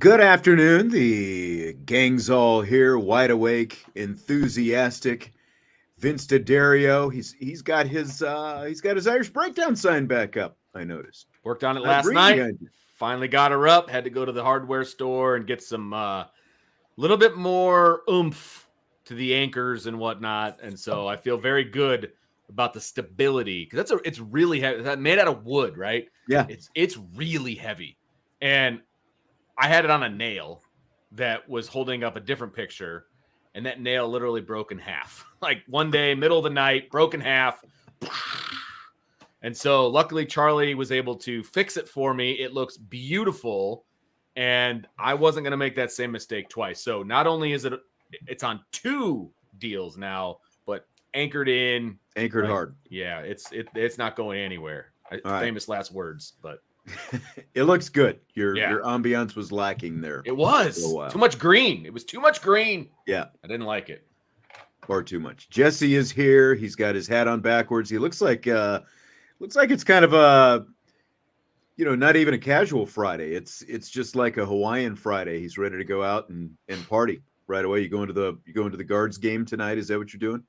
Good afternoon. The gang's all here, wide awake, enthusiastic. Vince D'Addario, he's got his Irish breakdown sign back up. I noticed. Worked on it How's last Reed night. behind you? Finally got her up. Had to go to the hardware store and get some little bit more oomph to the anchors and whatnot. And so I feel very good about the stability because it's really heavy. It's made out of wood, right? Yeah. It's really heavy. And I had it on a nail that was holding up a different picture, and that nail literally broke in half. Like one day, middle of the night, broke in half. And so luckily Charlie was able to fix it for me. It looks beautiful, and I wasn't going to make that same mistake twice. So not only is it's on two deals now, but anchored hard. Yeah, it's not going anywhere. Famous last words, but it looks good. Your ambiance was lacking there. It was too much green. It was too much green. Yeah, I didn't like it. Far too much. Jesse is here. He's got his hat on backwards. He looks like it's kind of a, not even a casual Friday. It's just like a Hawaiian Friday. He's ready to go out and party right away. You go into the Guards game tonight. Is that what you're doing?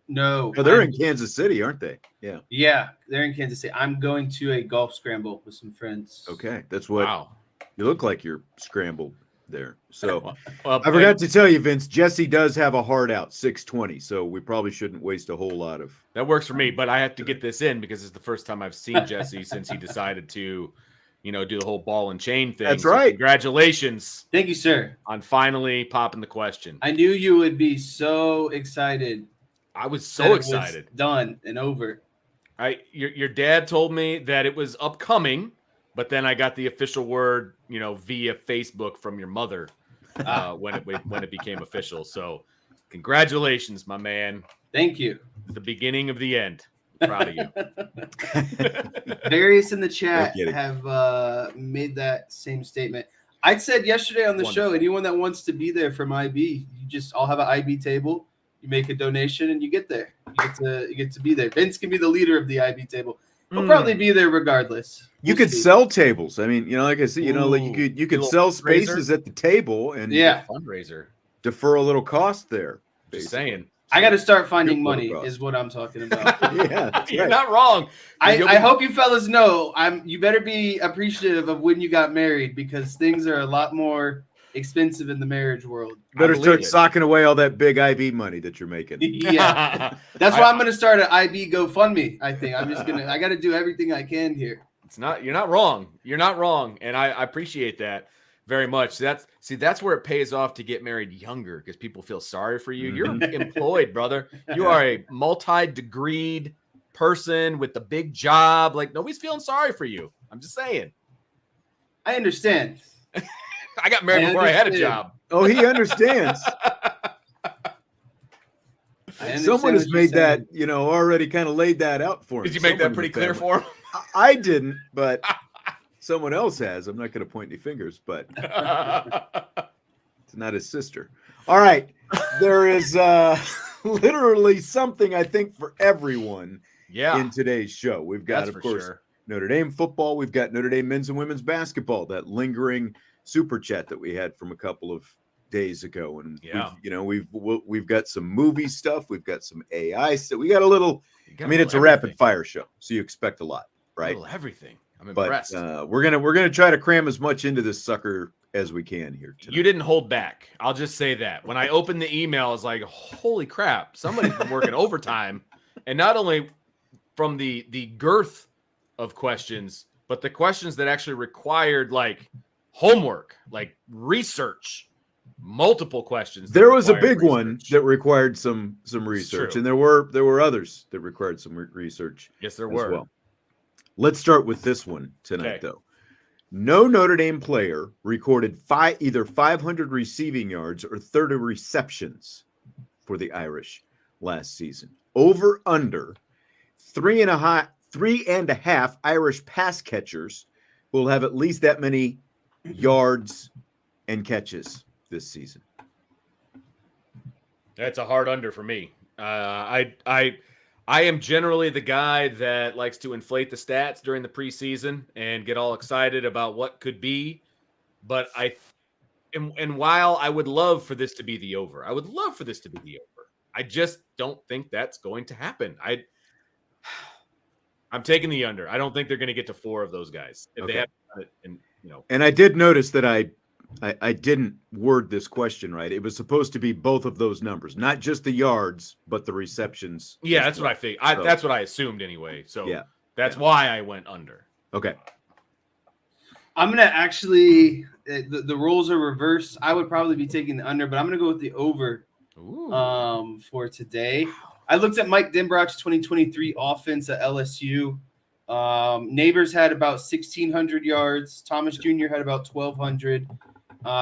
No. They're in Kansas City, aren't they? Yeah. Yeah, they're in Kansas City. I'm going to a golf scramble with some friends. Okay, that's what you look like. You're scrambled there. So well, I forgot to tell you, Vince. Jesse does have a hard out, 620. So we probably shouldn't waste a whole lot of. That works for me, but I have to get this in because it's the first time I've seen Jesse since he decided to, do the whole ball and chain thing. That's right. Congratulations. Thank you, sir. On finally popping the question. I knew you would be so excited. I was so excited. Done and over. Your dad told me that it was upcoming, but then I got the official word, via Facebook from your mother when it became official. So, congratulations, my man. Thank you. The beginning of the end. Proud of you. Various in the chat have made that same statement. I said yesterday on the show, anyone that wants to be there from IB, I'll have an IB table. You make a donation and you get there. You get to be there. Vince can be the leader of the IB table. He'll probably be there regardless. You could sell tables. I mean, like I said, you could sell spaces at the table and fundraiser. Defer a little cost there. Just saying. I got to start finding money is what I'm talking about. Yeah, you're not wrong. I hope you fellas know you better be appreciative of when you got married because things are a lot more expensive in the marriage world. Better start socking away all that big IB money that you're making. Yeah. That's why I'm going to start an IB GoFundMe. I think I got to do everything I can here. You're not wrong. You're not wrong. And I appreciate that very much. That's where it pays off to get married younger because people feel sorry for you. You're employed, brother. You are a multi-degreed person with a big job. Like nobody's feeling sorry for you. I'm just saying. I understand. I got married before I had a job. Oh, he understands. Someone has made that, already kind of laid that out for him. Did you make that pretty clear for him? I didn't, but someone else has. I'm not going to point any fingers, but it's not his sister. All right. There is literally something, I think, for everyone in today's show. We've got, of course, Notre Dame football. We've got Notre Dame men's and women's basketball, that lingering super chat that we had from a couple of days ago. And we've got some movie stuff. We've got some AI stuff. We got a little, it's a rapid fire show. So you expect a lot, right? A little everything. I'm impressed. But we're going to try to cram as much into this sucker as we can here tonight. You didn't hold back. I'll just say that. When I opened the email, I was like, holy crap, somebody's been working overtime. And not only from the girth of questions, but the questions that actually required like homework, like research, multiple questions. There was a big one that required some research, and there were others that required some research. Yes, there were. Well, let's start with this one tonight, though. No Notre Dame player recorded either 500 receiving yards or 30 receptions for the Irish last season. Over under 3.5 Irish pass catchers will have at least that many yards and catches this season. That's a hard under for me. I am generally the guy that likes to inflate the stats during the preseason and get all excited about what could be, but And while I would love for this to be the over, I just don't think that's going to happen. I'm taking the under. I don't think they're going to get to 4 of those guys if they have it. And and I did notice that I didn't word this question right. It was supposed to be both of those numbers, not just the yards, but the receptions. Yeah, that's what I think. That's what I assumed anyway. So that's why I went under. Okay. I'm going to actually, the roles are reversed. I would probably be taking the under, but I'm going to go with the over for today. I looked at Mike Denbrock's 2023 offense at LSU. Neighbors had about 1,600 yards. Thomas Jr. had about 1,200.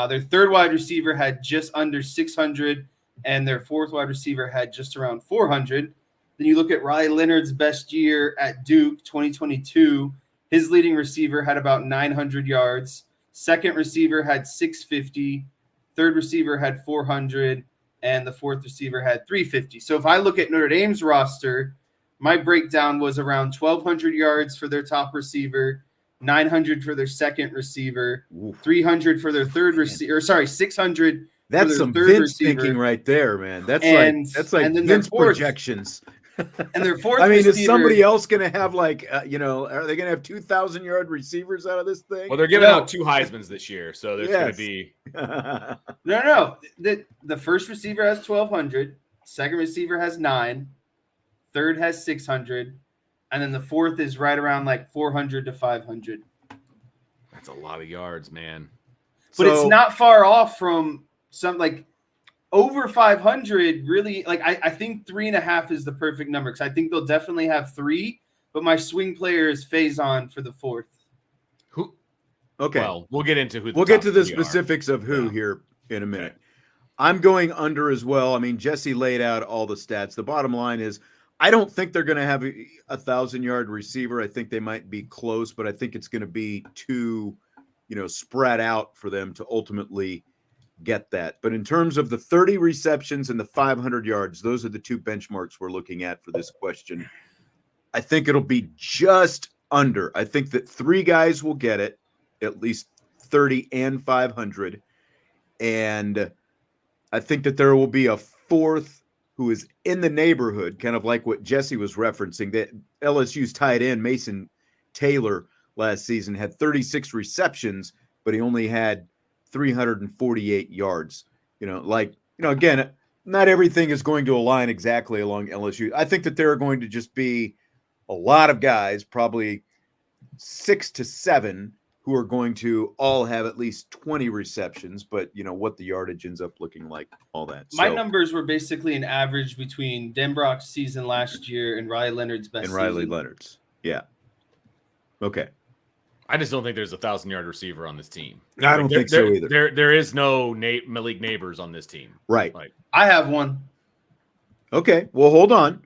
Their third wide receiver had just under 600, and their fourth wide receiver had just around 400. Then you look at Riley Leonard's best year at Duke, 2022. His leading receiver had about 900 yards. Second receiver had 650. Third receiver had 400. And the fourth receiver had 350. So if I look at Notre Dame's roster, my breakdown was around 1,200 yards for their top receiver, 900 for their second receiver, 300 for their third receiver. 600. That's some Vince thinking right there, man. That's like Vince projections. And their fourth. I mean, is somebody else going to have are they going to have 2,000-yard receivers out of this thing? Well, they're giving out 2 Heismans this year, so there's going to be. No. The first receiver has 1,200. Second receiver has 9. Third has 600, and then the fourth is right around like 400 to 500. That's a lot of yards, man. But it's not far off from some over 500, really. I think 3.5 is the perfect number because I think they'll definitely have 3. But my swing player is Faison for the fourth. Who? Okay. Well, we'll get into who. We'll get to the specifics of who here in a minute. Okay. I'm going under as well. I mean, Jesse laid out all the stats. The bottom line is, I don't think they're going to have a 1,000-yard receiver. I think they might be close, but I think it's going to be too, spread out for them to ultimately get that. But in terms of the 30 receptions and the 500 yards, those are the 2 benchmarks we're looking at for this question. I think it'll be just under. I think that 3 guys will get it, at least 30 and 500. And I think that there will be a 4th who is in the neighborhood, kind of like what Jesse was referencing, that LSU's tight end, Mason Taylor, last season had 36 receptions, but he only had 348 yards. Again, not everything is going to align exactly along LSU. I think that there are going to just be a lot of guys, probably 6 to 7, who are going to all have at least 20 receptions, but what the yardage ends up looking like, all that. My numbers were basically an average between Denbrock's season last year and Riley Leonard's best season. And Riley Leonard's. Yeah. Okay. I just don't think there's a 1,000-yard receiver on this team. I don't think so either. There is no Malik Neighbors on this team. Right. I have one. Okay. Well, hold on.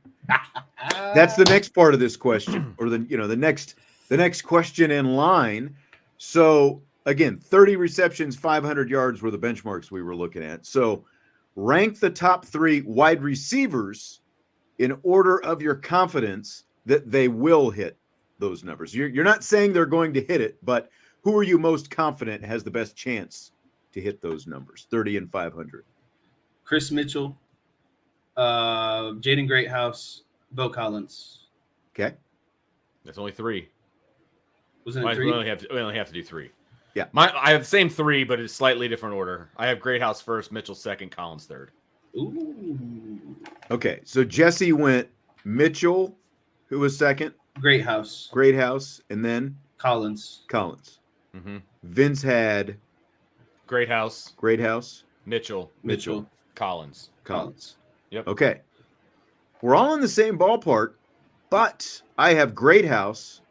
That's the next part of this question, or the next question in line. So again, 30 receptions, 500 yards were the benchmarks we were looking at. So rank the top 3 wide receivers in order of your confidence that they will hit those numbers. You're not saying they're going to hit it, but who are you most confident has the best chance to hit those numbers, 30 and 500? Chris Mitchell, Jaden Greathouse, Beaux Collins. Okay. That's only 3. Wasn't it 3? We only have to do 3. Yeah. I have the same 3, but it's slightly different order. I have Greathouse first, Mitchell second, Collins third. Ooh. Okay. So Jesse went Mitchell, who was second? Greathouse, and then Collins. Mm-hmm. Vince had Greathouse, Mitchell, Collins. Yep. Okay. We're all in the same ballpark, but I have Greathouse,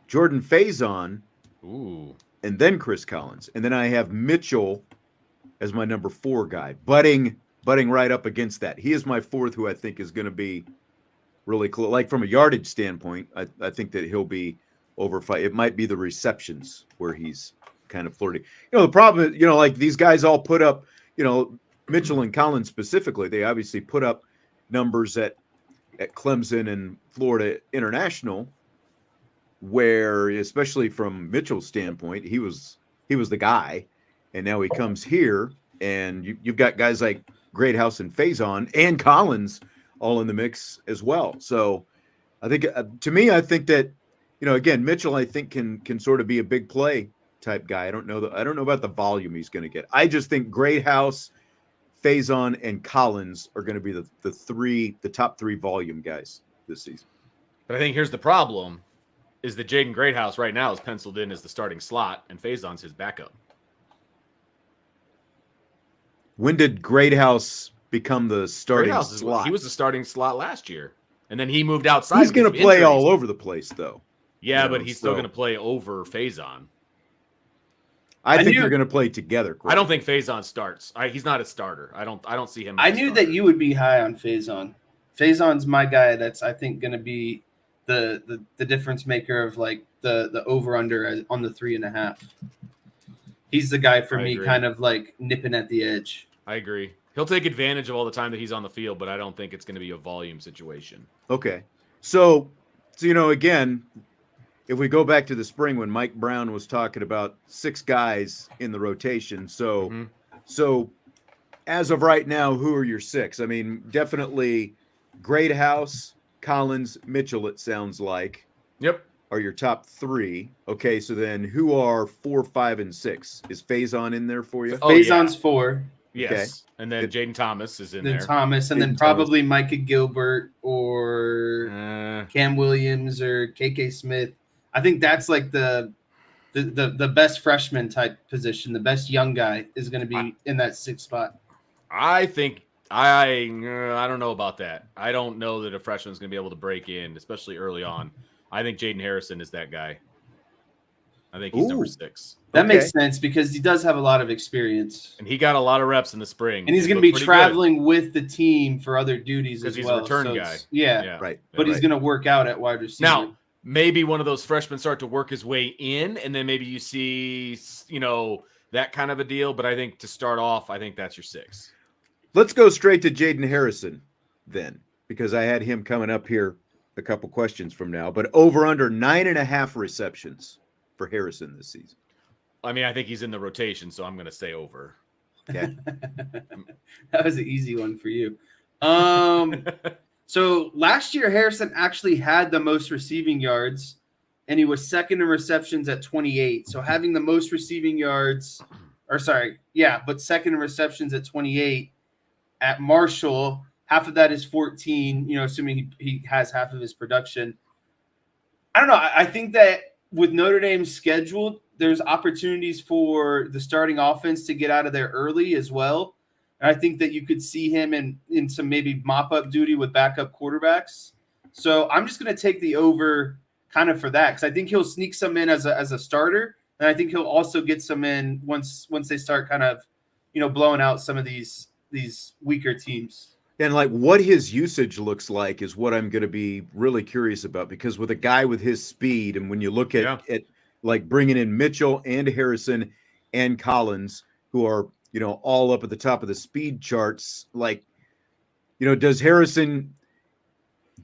Jordan Faison, and then Chris Collins. And then I have Mitchell as my number 4 guy, butting right up against that. He is my 4th, who I think is going to be really close. Like from a yardage standpoint, I think that he'll be over 5. It might be the receptions where he's kind of flirting. The problem is, like these guys all put up, Mitchell and Collins specifically, they obviously put up numbers at Clemson and Florida International, where, especially from Mitchell's standpoint, he was the guy. and now he comes here, and you've got guys like Greathouse and Faison and Collins all in the mix as well. So I think, to me, I think that, again, Mitchell, I think can sort of be a big play type guy. I don't know about the volume he's going to get. I just think Greathouse, Faison, and Collins are going to be the top three volume guys this season. But I think here's the problem: is that Jaden Greathouse right now is penciled in as the starting slot, and Faison's his backup. When did Greathouse become the starting slot? He was the starting slot last year, and then he moved outside. He's going to play all over the place, though. Yeah, but he's still going to play over Faison. I think they're going to play together. I don't think Faison starts. He's not a starter. I don't see him. I knew that you would be high on Faison. Faison's my guy. That's, I think, going to be the difference maker of like the over under on the 3.5. He's the guy for me, kind of like nipping at the edge. I agree. He'll take advantage of all the time that he's on the field, but I don't think it's going to be a volume situation. Okay. So again, if we go back to the spring when Mike Brown was talking about 6 guys in the rotation. So as of right now, who are your 6? I mean, definitely Greathouse, Collins, Mitchell, it sounds like. Yep. Are your top 3. Okay, so then who are 4, 5, and 6? Is Faison in there for you? Faison's 4. Yes. Okay. And then Jaden Thomas is in there. Thomas, and then probably Micah Gilbert or Cam Williams or KK Smith. I think that's like the best freshman type position. The best young guy is going to be in that 6th spot. I think I don't know about that. I don't know that a freshman is going to be able to break in, especially early on. I think Jaden Harrison is that guy. I think he's number 6. That makes sense because he does have a lot of experience. And he got a lot of reps in the spring. And he's going to be traveling with the team for other duties as well. Because he's a return guy. Yeah. Right. But he's going to work out at wide receiver. Now, maybe one of those freshmen start to work his way in, and then maybe you see, that kind of a deal. But I think to start off, I think that's your 6. Let's go straight to Jaden Harrison then, because I had him coming up here a couple questions from now. But over under 9.5 receptions for Harrison this season. I mean, I think he's in the rotation, so I'm going to say over. Okay. That was an easy one for you. So last year, Harrison actually had the most receiving yards, and he was second in receptions at 28. So having the most receiving yards, but second in receptions at 28 at Marshall, half of that is 14, assuming he has half of his production. I don't know. I think that with Notre Dame's schedule, there's opportunities for the starting offense to get out of there early as well. And I think that you could see him in some maybe mop-up duty with backup quarterbacks. So I'm just going to take the over kind of for that because I think he'll sneak some in as a starter, and I think he'll also get some in once they start kind of, blowing out some of these weaker teams. And like what his usage looks like is what I'm going to be really curious about, because with a guy with his speed, and when you look at like bringing in Mitchell and Harrison and Collins, who are, all up at the top of the speed charts, like, does Harrison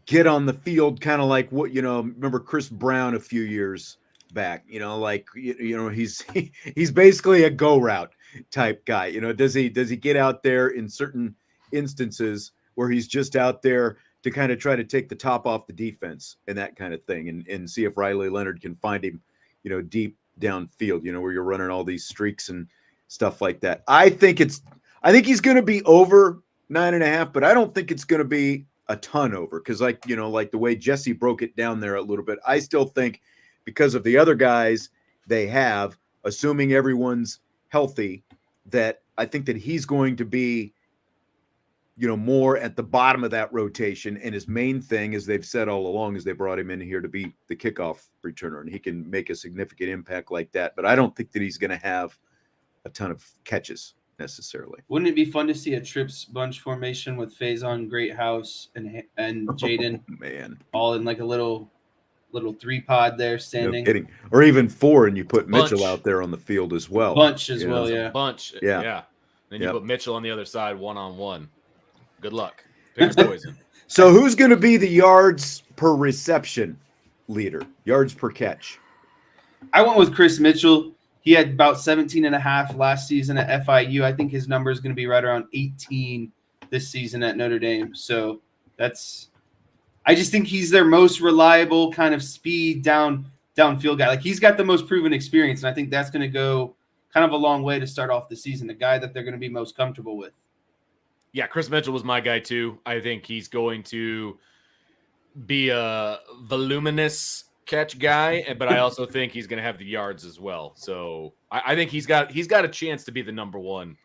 get on the field kind of like what, remember Chris Brown a few years back, he's basically a go route type guy. Does he get out there in certain instances where he's just out there to kind of try to take the top off the defense and that kind of thing, and see if Riley Leonard can find him, deep downfield, where you're running all these streaks and stuff like that. I think he's going to be over 9.5, but I don't think it's going to be a ton over, because like the way Jesse broke it down there a little bit, I still think because of the other guys they have, assuming everyone's healthy, that I think that he's going to be, more at the bottom of that rotation. And his main thing, as they've said all along, is they brought him in here to be the kickoff returner, and he can make a significant impact like that. But I don't think that he's going to have a ton of catches necessarily. Wouldn't it be fun to see a trips bunch formation with Faison, Greathouse, and Jaden, man, all in like a little 3-pod there standing? No kidding. Or even 4, and you put Mitchell out there on the field as well. Bunch as well, yeah. Bunch, yeah. Then you put Mitchell on the other side, 1-on-1. Good luck. Pick your poison. So who's going to be the yards per reception leader? Yards per catch? I went with Chris Mitchell. He had about 17.5 last season at FIU. I think his number is going to be right around 18 this season at Notre Dame. So I just think he's their most reliable kind of speed downfield guy. Like he's got the most proven experience, and I think that's going to go kind of a long way to start off the season. The guy that they're going to be most comfortable with. Yeah, Chris Mitchell was my guy too. I think he's going to be a voluminous catch guy, but I also think he's going to have the yards as well. So I think he's got a chance to be the number one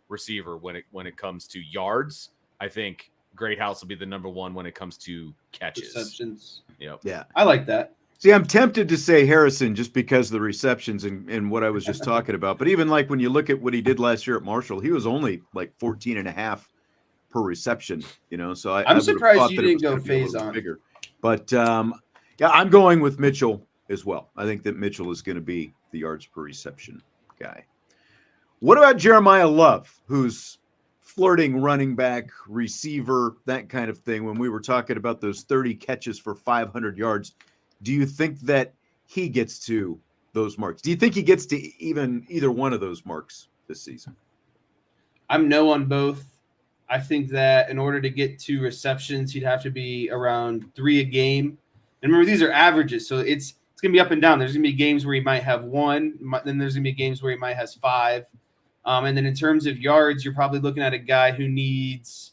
receiver when it comes to yards. I think Greathouse will be the number one when it comes to catches. Receptions. Yep. Yeah. I like that. See, I'm tempted to say Harrison just because of the receptions and what I was just talking about. But even like when you look at what he did last year at Marshall, he was only like 14.5 per reception, so I'm surprised you didn't go phase on bigger. But yeah, I'm going with Mitchell as well. I think that Mitchell is going to be the yards per reception guy. What about Jeremiyah Love, who's flirting running back, receiver, that kind of thing? When we were talking about those 30 catches for 500 yards, do you think that he gets to those marks? Do you think he gets to either one of those marks this season? I'm no on both. I think that in order to get 2 receptions, he'd have to be around 3 a game. And remember, these are averages, so it's going to be up and down. There's going to be games where he might have 1, then there's going to be games where he might have 5. And then in terms of yards, you're probably looking at a guy who needs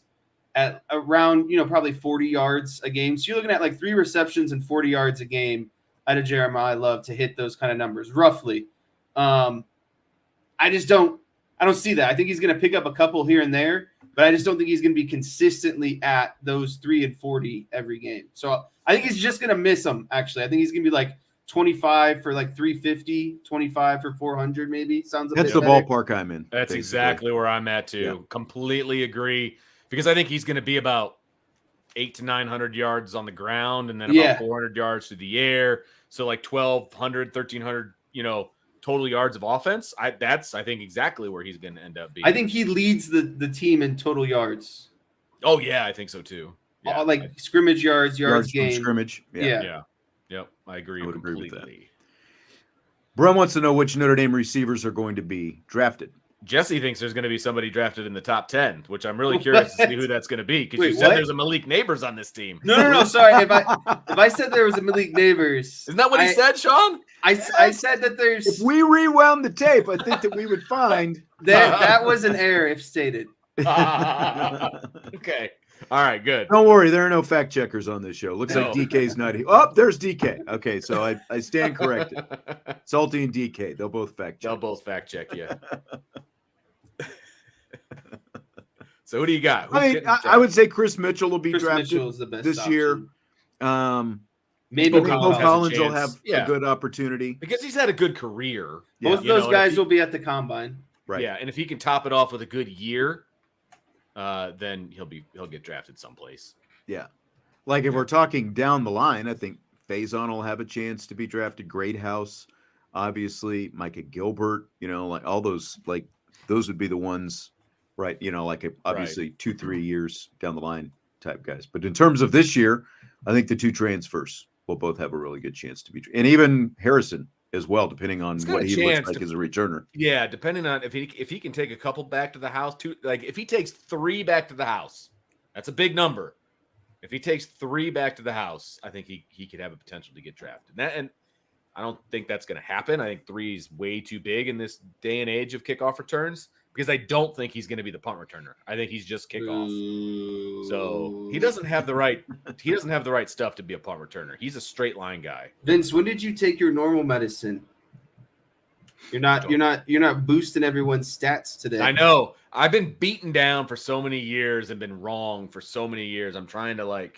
at around, probably 40 yards a game. So you're looking at like 3 receptions and 40 yards a game out of Jeremiyah Love to hit those kind of numbers, roughly. I don't see that. I think he's going to pick up a couple here and there, but I just don't think he's going to be consistently at those 3 and 40 every game. So I think he's just going to miss them, actually. I think he's going to be like 25 for like 350, 25 for 400 maybe. That's the ballpark I'm in. That's basically exactly where I'm at too. Yeah. Completely agree. Because I think he's going to be about 800 to 900 yards on the ground and then about 400 yards through the air. So like 1,200, 1,300, total yards of offense. I think exactly where he's going to end up being. I think he leads the team in total yards. Oh yeah, I think so too. Yeah, scrimmage yards game. Scrimmage. Yeah. Yep. I agree. I would agree with that. Brent wants to know which Notre Dame receivers are going to be drafted. Jesse thinks there's going to be somebody drafted in the top 10, which I'm really curious to see who that's going to be. Because you said there's a Malik Neighbors on this team. No. Sorry. If I said there was a Malik Neighbors. Isn't that what he said, Sean? I said that there's. If we rewound the tape, I think that we would find that was an error if stated. Okay. All right, good. Don't worry, there are no fact checkers on this show. Looks like DK's not here. Oh, there's DK. Okay, so I stand corrected. Salty and DK, they'll both fact check. They'll both fact check, yeah. So who do you got? I would say Chris Mitchell will be Chris drafted Mitchell is the best this option. Year. Maybe Beaux Collins will have a good opportunity because he's had a good career. Both of those guys will be at the combine, right? Yeah, and if he can top it off with a good year, then he'll get drafted someplace. Yeah, like if we're talking down the line, I think Faison will have a chance to be drafted. Greathouse, obviously, Micah Gilbert. Like all those, like those would be the ones, right? Obviously 2-3 years down the line type guys. But in terms of this year, I think the 2 transfers will both have a really good chance to be, and even Harrison as well, depending on what he looks like as a returner. Yeah, depending on if he can take a couple back to the house, too. Like if he takes 3 back to the house, that's a big number. If he takes 3 back to the house, I think he could have a potential to get drafted. And I don't think that's going to happen. I think 3 is way too big in this day and age of kickoff returns because I don't think he's going to be the punt returner. I think he's just kickoff. So he doesn't have the right stuff to be a punt returner. He's a straight line guy. Vince, when did you take your normal medicine? You're not boosting everyone's stats today. I know. I've been beaten down for so many years and been wrong for so many years. I'm trying to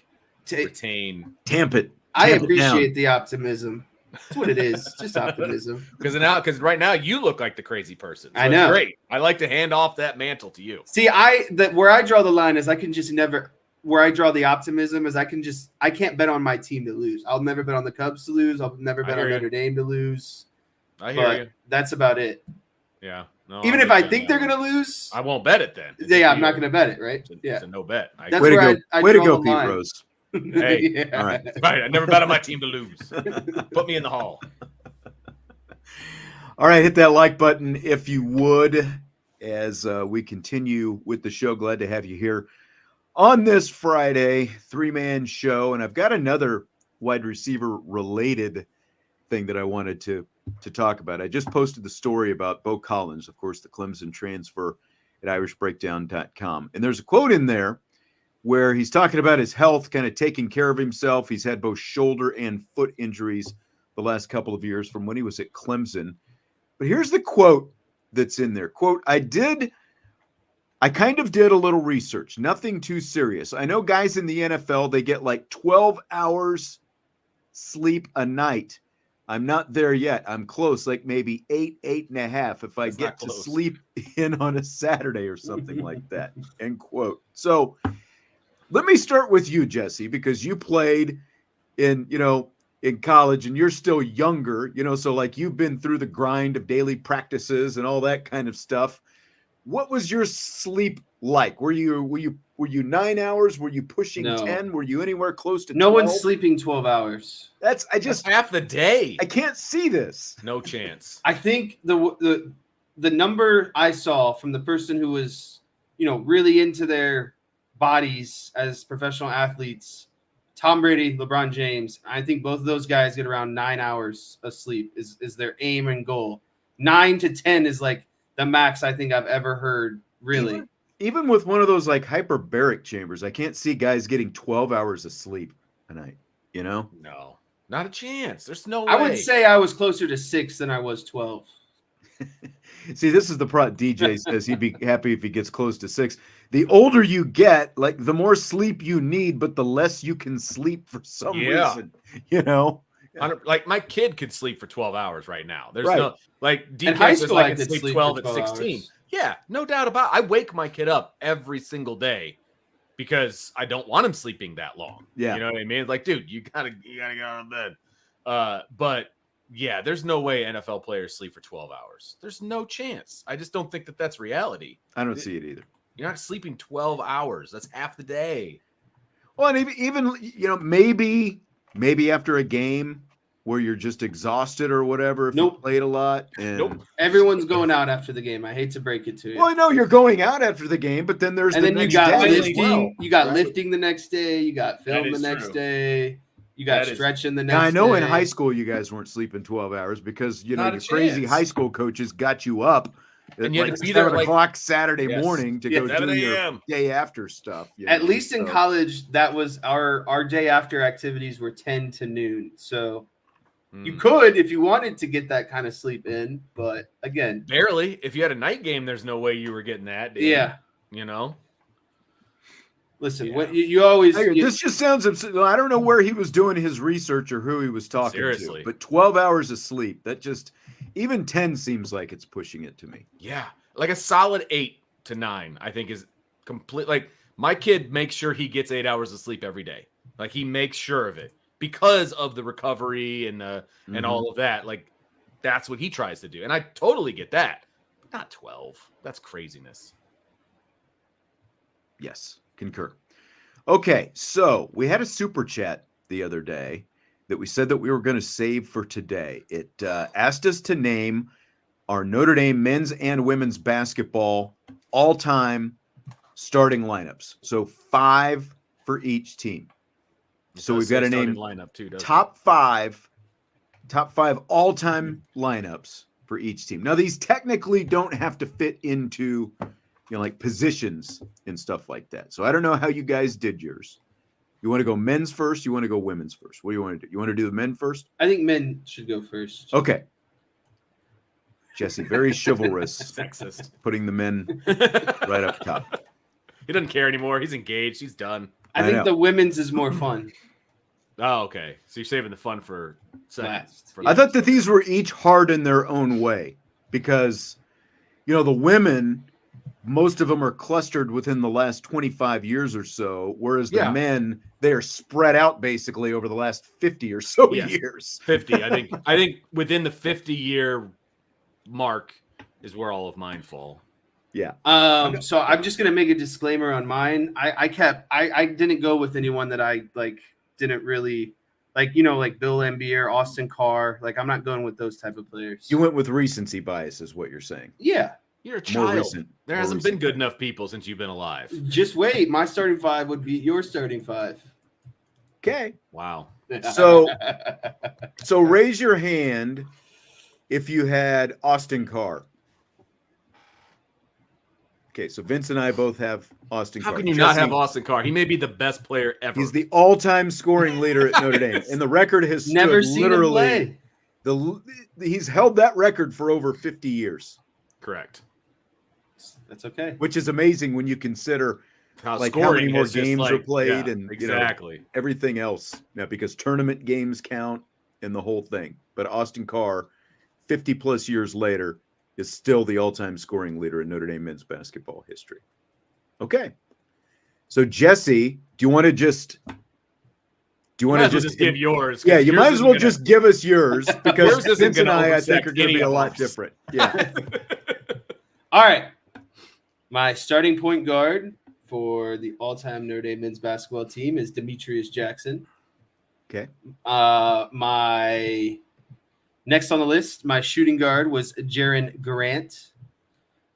retain. Tamp it. I appreciate the optimism. That's what it is. Just optimism. Because right now you look like the crazy person. So I know. It's great. I like to hand off that mantle to you. See, where I draw the line is I can just never. Where I draw the optimism is I can't bet on my team to lose. I'll never bet on the Cubs to lose. I'll never bet on Notre Dame to lose. I hear you. That's about it. Yeah. No, even if I think they're gonna lose, I won't bet it then. Yeah, I'm not gonna bet it. Right? It's a no bet. That's where I way to draw go, the Pete line. Rose. Hey, yeah. All right. I never bet on my team to lose. Put me in the hall. All right, hit that like button if you would, as we continue with the show. Glad to have you here on this Friday, 3-man show. And I've got another wide receiver related thing that I wanted to talk about. I just posted the story about Beaux Collins, of course, the Clemson transfer at irishbreakdown.com. And there's a quote in there where he's talking about his health, kind of taking care of himself. He's had both shoulder and foot injuries the last couple of years from when he was at Clemson. But here's the quote that's in there. Quote, I kind of did a little research, nothing too serious. I know guys in the NFL, they get like 12 hours sleep a night. I'm not there yet. I'm close, like maybe 8.5 if I get to sleep in on a Saturday or something like that. End quote. So let me start with you, Jesse, because you played in college and you're still younger, so like you've been through the grind of daily practices and all that kind of stuff. What was your sleep like? Were you 9 hours? Were you pushing 10? Were you anywhere close to 12? No one's sleeping 12 hours. That's half the day. I can't see this. No chance. I think the number I saw from the person who was, really into their bodies as professional athletes, Tom Brady, LeBron James, I think both of those guys get around 9 hours of sleep is their aim and goal. 9 to 10 is like the max I think I've ever heard, really. Even with one of those like hyperbaric chambers, I can't see guys getting 12 hours of sleep a night, No, not a chance. There's no way. I would say I was closer to 6 than I was 12. See, this is the problem. DJ says he'd be happy if he gets close to 6. The older you get, like the more sleep you need, but the less you can sleep for some reason, Like my kid could sleep for 12 hours right now. There's right. no like DK high school I could sleep 12 at 16. Hours. Yeah, no doubt about it. I wake my kid up every single day because I don't want him sleeping that long. Yeah. You know what I mean? Like, dude, you gotta get out of bed. But yeah, there's no way NFL players sleep for 12 hours. There's no chance. I just don't think that's reality. I don't see it either. You're not sleeping 12 hours. That's half the day. Well, and even maybe after a game where you're just exhausted or whatever, if you played a lot. And everyone's going out after the game. I hate to break it to you. Well, I know you're going out after the game, but then there's you got lifting. You got lifting the next day. You got film the next day. You got stretching the next day. Now, I know in high school you guys weren't sleeping 12 hours because your crazy high school coaches got you up at like 7 o'clock Saturday morning to go do your day after stuff. At least in college, that was our day after activities were 10 to noon. So you could, if you wanted to get that kind of sleep in, but again, barely. If you had a night game, there's no way you were getting that. Yeah. Listen, what you always this just sounds absurd. I don't know where he was doing his research or who he was talking to, but 12 hours of sleep, that just even 10 seems like it's pushing it to me. Yeah. Like a solid 8 to 9, I think is complete. Like my kid makes sure he gets 8 hours of sleep every day. Like he makes sure of it because of the recovery and and all of that. Like that's what he tries to do. And I totally get that. But not 12. That's craziness. Yes. Concur. Okay, so we had a super chat the other day that we said that we were going to save for today. It asked us to name our Notre Dame men's and women's basketball all-time starting lineups. So 5 for each team. So we've got to name lineup too, top 5 all-time lineups for each team. Now these technically don't have to fit into like positions and stuff like that. So I don't know how you guys did yours. You want to go men's first? You want to go women's first? What do you want to do? You want to do the men first? I think men should go first. Okay. Jesse, very chivalrous. Sexist. Putting the men right up top. He doesn't care anymore. He's engaged. He's done. I think the women's is more fun. Oh, okay. So you're saving the fun for last. I thought that these were each hard in their own way because, the women, most of them are clustered within the last 25 years or so, whereas the men, they are spread out basically over the last 50 or so years. 50, I think within the 50-year mark is where all of mine fall. Yeah. So I'm just gonna make a disclaimer on mine. I didn't go with anyone that I didn't really Like, like Bill Laimbeer, Austin Carr. Like, I'm not going with those type of players. You went with recency bias is what you're saying. Yeah. You're a child. There hasn't been good enough people since you've been alive. Just wait. My starting 5 would be your starting 5. Okay. Wow. So raise your hand if you had Austin Carr. Okay, so Vince and I both have Austin Carr. How can you not have Austin Carr? He may be the best player ever. He's the all-time scoring leader at Notre Dame, and the record has never seen literally. He's held that record for over 50 years. Correct. That's okay. Which is amazing when you consider how many more games are played and exactly everything else. Now, because tournament games count and the whole thing. But Austin Carr, 50 plus years later, is still the all-time scoring leader in Notre Dame men's basketball history. Okay. So Jesse, do you want to just give yours? Yeah, you might as well just give us yours because Vince and I think, are going to be a lot different. Yeah. All right. My starting point guard for the all-time Notre Dame men's basketball team is Demetrius Jackson. Okay. My next on the list, my shooting guard was Jaren Grant.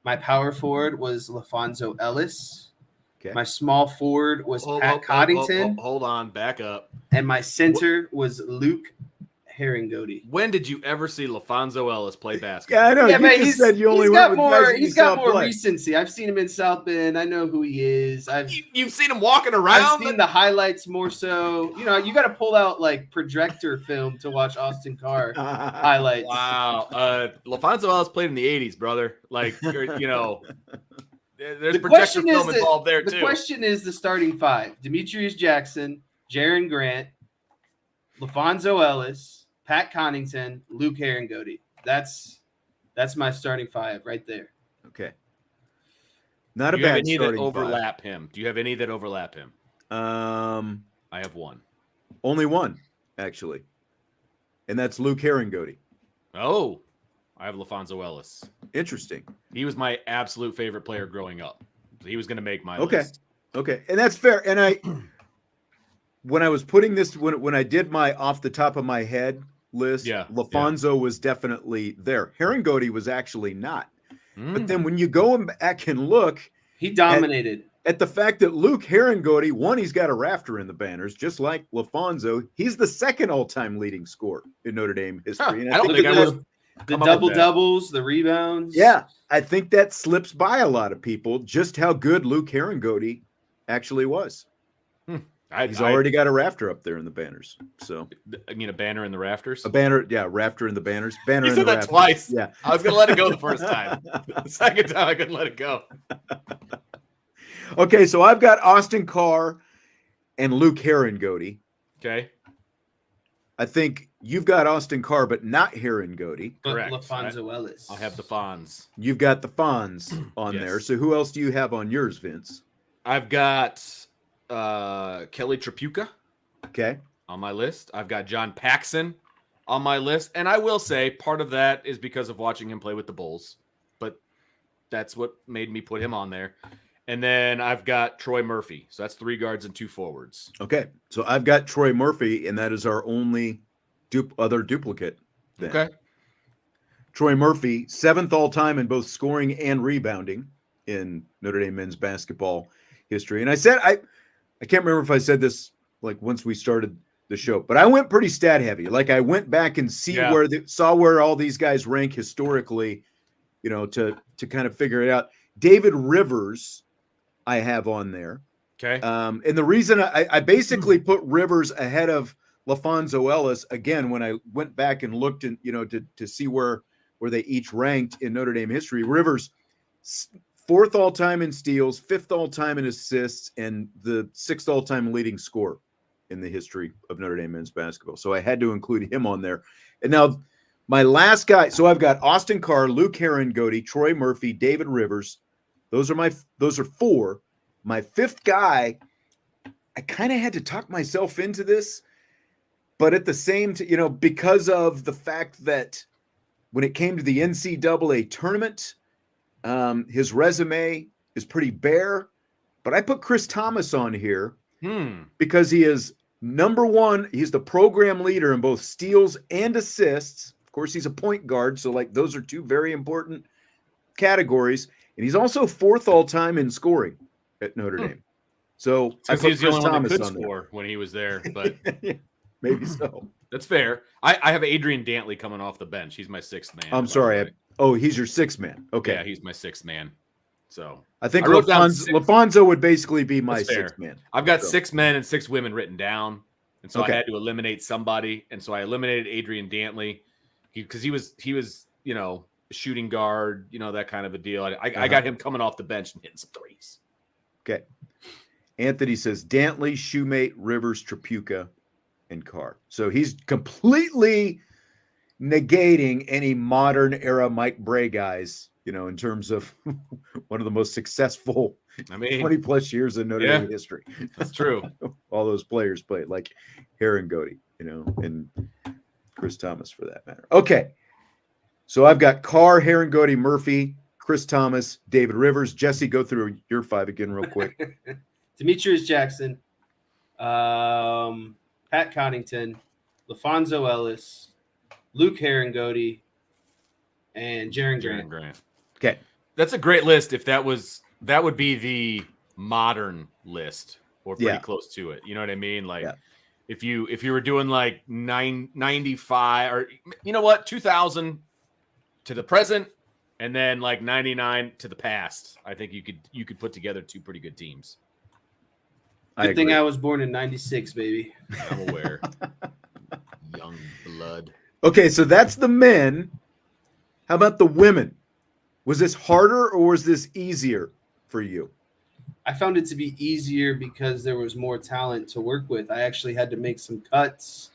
My power forward was LaFonso Ellis. Okay. My small forward was Pat Coddington. Hold on, back up. And my center was Luke Herringody. When did you ever see LaFonso Ellis play basketball? Yeah, I know. Yeah, you just said you only went with guys he's got more recency. I've seen him in South Bend. I know who he is. You've seen him walking around? I've seen the highlights more so. You got to pull out like projector film to watch Austin Carr highlights. Wow. LaFonso Ellis played in the 80s, brother. Like, there's projector film involved there, too. The question is the starting 5. Demetrius Jackson, Jaren Grant, LaFonso Ellis, Pat Connaughton, Luke Herringody. That's my starting 5 right there. Okay. Not a bad starting 5. Do you have any that overlap him? Do you have any that overlap him? I have one. Only one, actually. And that's Luke Herringody. Oh, I have LaFonso Ellis. Interesting. He was my absolute favorite player growing up. He was going to make my list. Okay. And that's fair. And when I was putting this, when I did my off the top of my head list, LaFonso was definitely there. Herringody was actually not. But then when you go back and look, he dominated at the fact that Luke Herringody, one, he's got a rafter in the banners, just like LaFonso. He's the second all-time leading scorer in Notre Dame history. And I don't think I would. The double-doubles, the rebounds. Yeah, I think that slips by a lot of people, just how good Luke Herringody actually was. He's already got a rafter up there in the banners. So I mean, a banner in the rafters? A banner, yeah, rafter in the banners. Banner you in said the that rafters. Twice. Yeah. I was going to let it go the first time. The second time, I couldn't let it go. Okay, so I've got Austin Carr and Luke Herringody. Okay. I think you've got Austin Carr, but not Herringody. Correct. LaFonso Ellis. I'll have the Fonz. You've got the Fonz on there. So who else do you have on yours, Vince? I've got Kelly Tripucka. Okay. On my list. I've got John Paxson on my list. And I will say part of that is because of watching him play with the Bulls. But that's what made me put him on there. And then I've got Troy Murphy. So that's 3 guards and 2 forwards. Okay. So I've got Troy Murphy, and that is our only other duplicate. Then. Okay. Troy Murphy, 7th all-time in both scoring and rebounding in Notre Dame men's basketball history. And I said, I can't remember if I said this like once we started the show, but I went pretty stat heavy. Like I went back and saw where all these guys rank historically, to kind of figure it out. David Rivers, I have on there. Okay. And the reason I basically put Rivers ahead of LaFonso Ellis again when I went back and looked and to see where they each ranked in Notre Dame history. Rivers 4th all-time in steals, 5th all-time in assists, and the 6th all-time leading scorer in the history of Notre Dame men's basketball. So I had to include him on there. And now my last guy, so I've got Austin Carr, Luke Herringody, Troy Murphy, David Rivers. Those are 4. My 5th guy, I kind of had to talk myself into this, but at the same time, because of the fact that when it came to the NCAA tournament, his resume is pretty bare, but I put Chris Thomas on here because he is Number one, he's the program leader in both steals and assists. Of course, he's a point guard, so like those are two very important categories. And he's also fourth all-time in scoring at Notre Dame. So I put Chris Thomas one that could score when he was there, but yeah, maybe so. That's fair. I have Adrian Dantley coming off the bench. He's my sixth man. I'm sorry. He's your sixth man. Okay. Yeah, he's my sixth man. So I think LaFonso would basically be my sixth man. I've got 6 men and 6 women written down. And so I had to eliminate somebody. And so I eliminated Adrian Dantley because he was, a shooting guard, that kind of a deal. I got him coming off the bench and hitting some threes. Okay. Anthony says Dantley, Shoemate, Rivers, Trapuka, and Carr. So he's completely negating any modern era Mike Bray guys, in terms of one of the most successful 20 plus years in Notre Dame history. That's true. All those players played, like Herringody, and Chris Thomas for that matter. Okay. So I've got Carr, Herringody, Murphy, Chris Thomas, David Rivers. Jesse, go through your 5 again real quick. Demetrius Jackson, Pat Connaughton, LaFonso Ellis, Luke Herringody, and Jaren Grant. Okay. That's a great list. If that would be the modern list or pretty close to it. You know what I mean? Like if you were doing like 95 or 2000 to the present and then like 99 to the past, I think you could put together 2 pretty good teams. Good thing I was born in 96, baby. I'm aware. Young blood. Okay, so that's the men. How about the women? Was this harder or was this easier for you? I found it to be easier because there was more talent to work with. I actually had to make some cuts.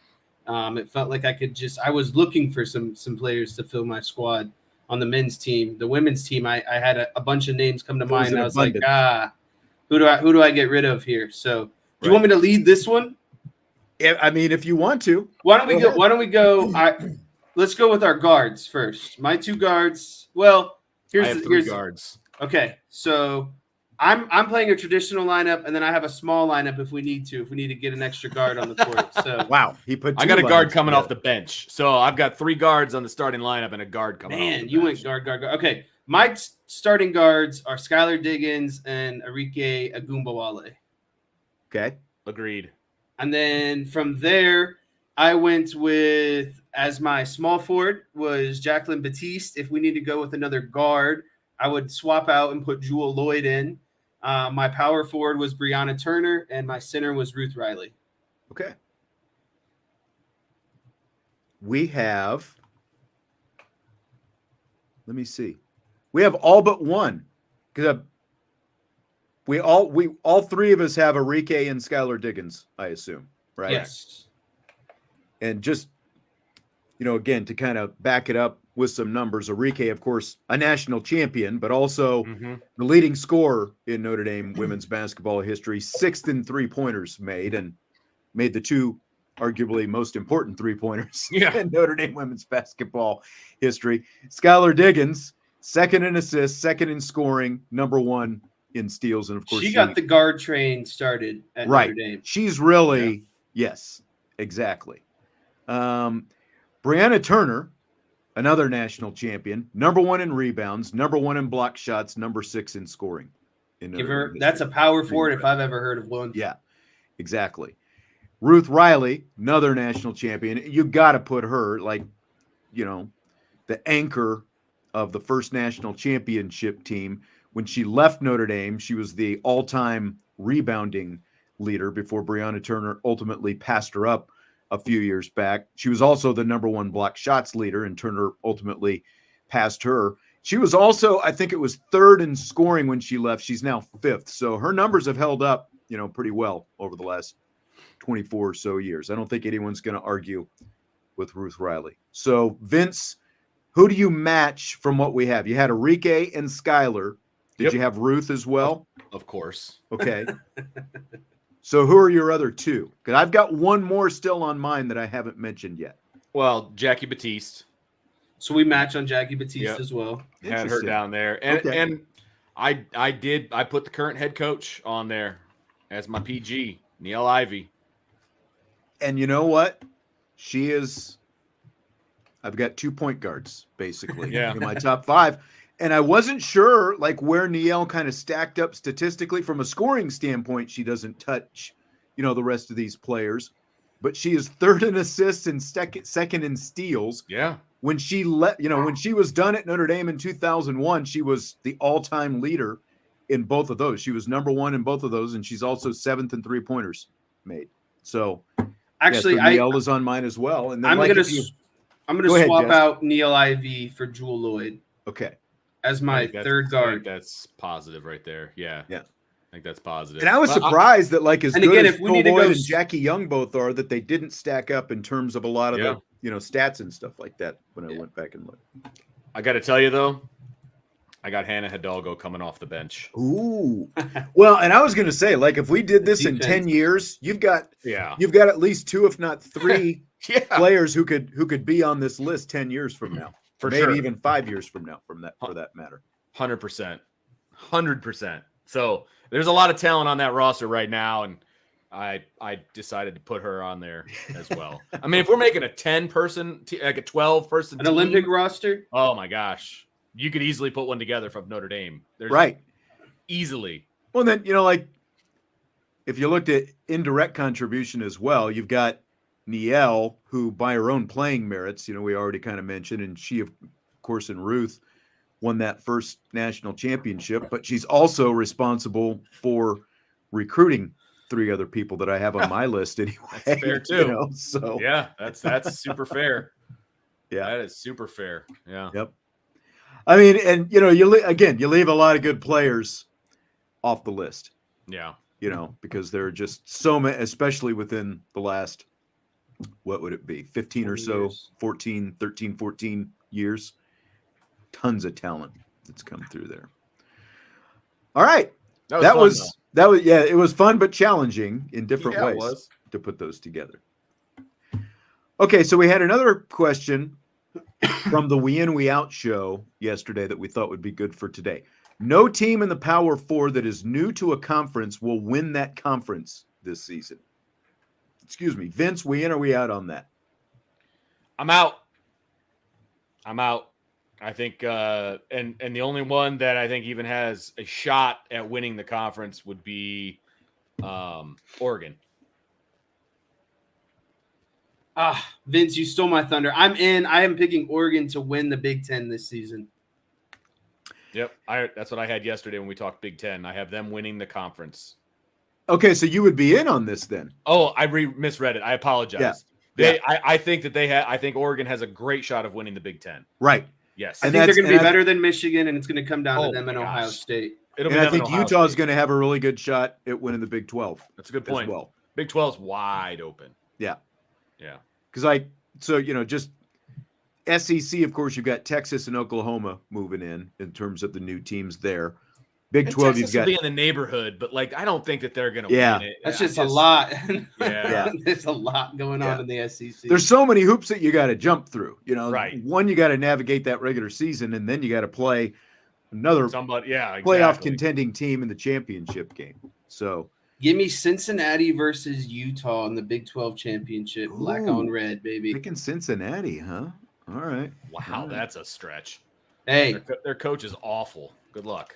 It felt like I was looking for some players to fill my squad on the men's team. The women's team, I had a bunch of names come to mind. And I was like, who do I get rid of here? So do you want me to lead this one? Yeah, I mean, if you want to. Why don't we go? Let's go with our guards first. My 2 guards. Well, here's 3 guards. Okay, so I'm playing a traditional lineup, and then I have a small lineup if we need to get an extra guard on the court. So wow, I got a guard coming off the bench, so I've got 3 guards on the starting lineup and a guard coming. Man, off the you bench. Went guard. Okay, my starting guards are Skylar Diggins and Arike Agumbawale. Okay, agreed. And then from there, I went with, as my small forward was Jacqueline Batiste. If we need to go with another guard, I would swap out and put Jewel Lloyd in. My power forward was Brianna Turner, and my center was Ruth Riley. Okay. We have, let me see. We have all but one, because we all 3 of us have Arike and Skylar Diggins, I assume, right? Yes. And just, again, to kind of back it up with some numbers, Arike, of course, a national champion, but also the leading scorer in Notre Dame women's basketball history, 6th in 3-pointers made, and made the 2 arguably most important 3-pointers in Notre Dame women's basketball history. Skylar Diggins, 2nd in assists, 2nd in scoring, number 1 in steals, and of course she got the guard train started at Notre Dame. She's really yes, exactly. Brianna Turner, another national champion, number 1 in rebounds, number 1 in block shots, number 6 in scoring. Give her that's a power forward if I've ever heard of one. Yeah, exactly. Ruth Riley, another national champion. You got to put her the anchor of the first national championship team. When she left Notre Dame, she was the all-time rebounding leader before Brianna Turner ultimately passed her up a few years back. She was also the number 1 block shots leader, and Turner ultimately passed her. She was also, I think it was 3rd in scoring when she left. She's now 5th. So her numbers have held up, pretty well over the last 24 or so years. I don't think anyone's going to argue with Ruth Riley. So Vince, who do you match from what we have? You had Arike and Skylar. Did you have Ruth as well? Of course. Okay. So who are your other 2? Because I've got one more still on mine that I haven't mentioned yet. Well, Jackie Batiste. So we match on Jackie Batiste as well. Had her down there. And I put the current head coach on there as my PG, Neil Ivey. And you know what? I've got 2 point guards basically in my top 5. And I wasn't sure like where Niele kind of stacked up statistically from a scoring standpoint. She doesn't touch, the rest of these players, but she is 3rd in assists and second in steals. Yeah. When she when she was done at Notre Dame in 2001, she was the all-time leader in both of those. She was number 1 in both of those, and she's also 7th in 3-pointers made. So actually, Niele is on mine as well. And then I'm gonna swap out Niele IV for Jewel Lloyd. Okay. As my 3rd guard. I think that's positive right there. Yeah. Yeah. I think that's positive. And I was surprised that like as good again, as if we need to Lloyd go and Jackie Young both are, that they didn't stack up in terms of a lot of the stats and stuff like that when I went back and looked. I got to tell you though, I got Hannah Hidalgo coming off the bench. Ooh. Well, and I was going to say, like, if we did this in 10 years, you've got at least 2, if not 3 players who could be on this list 10 years from now. Maybe even 5 years from now for that matter. 100%. 100%. So there's a lot of talent on that roster right now. And I decided to put her on there as well. I mean, if we're making a 10-person, like a 12-person an Olympic roster. Oh my gosh. You could easily put one together from Notre Dame. Right. Easily. Well, then, like if you looked at indirect contribution as well, you've got Niele, who by her own playing merits, we already kind of mentioned, and she, of course, and Ruth won that first national championship, but she's also responsible for recruiting 3 other people that I have on my list anyway. That's fair too. So yeah, that's super fair. Yeah, that is super fair. Yeah. Yep. I mean, and you leave a lot of good players off the list. Yeah. Because there are just so many, especially within the last, what would it be, 15 or so, 14 years. Tons of talent that's come through there. All right. That was it was fun but challenging in different ways to put those together. Okay, so we had another question from the We In, We Out show yesterday that we thought would be good for today. No team in the Power 4 that is new to a conference will win that conference this season. Excuse me. Vince, we in or we out on that? I'm out. I think, and the only one that I think even has a shot at winning the conference would be Oregon. Vince, you stole my thunder. I'm in. I am picking Oregon to win the Big Ten this season. Yep, that's what I had yesterday when we talked Big Ten. I have them winning the conference. Okay, so you would be in on this then? Oh, I misread it. I apologize. Yeah. I think that I think Oregon has a great shot of winning the Big Ten. Right. Yes. I think they're going to be better than Michigan, and it's going to come down to them and Ohio State. I think Utah is going to have a really good shot at winning the Big 12. That's a good point. Well. Big 12 is wide open. Yeah. Yeah. Because just SEC, of course, you've got Texas and Oklahoma moving in terms of the new teams there. Big 12, Texas you've got will be in the neighborhood, but I don't think that they're going to win it. That's just a lot. Yeah. There's a lot going on in the SEC. There's so many hoops that you got to jump through. Right. One, you got to navigate that regular season, and then you got to play another playoff contending team in the championship game. So give me Cincinnati versus Utah in the Big 12 championship. Ooh, black on red, baby. Picking Cincinnati, huh? All right. Wow, that's a stretch. Hey, their coach is awful. Good luck.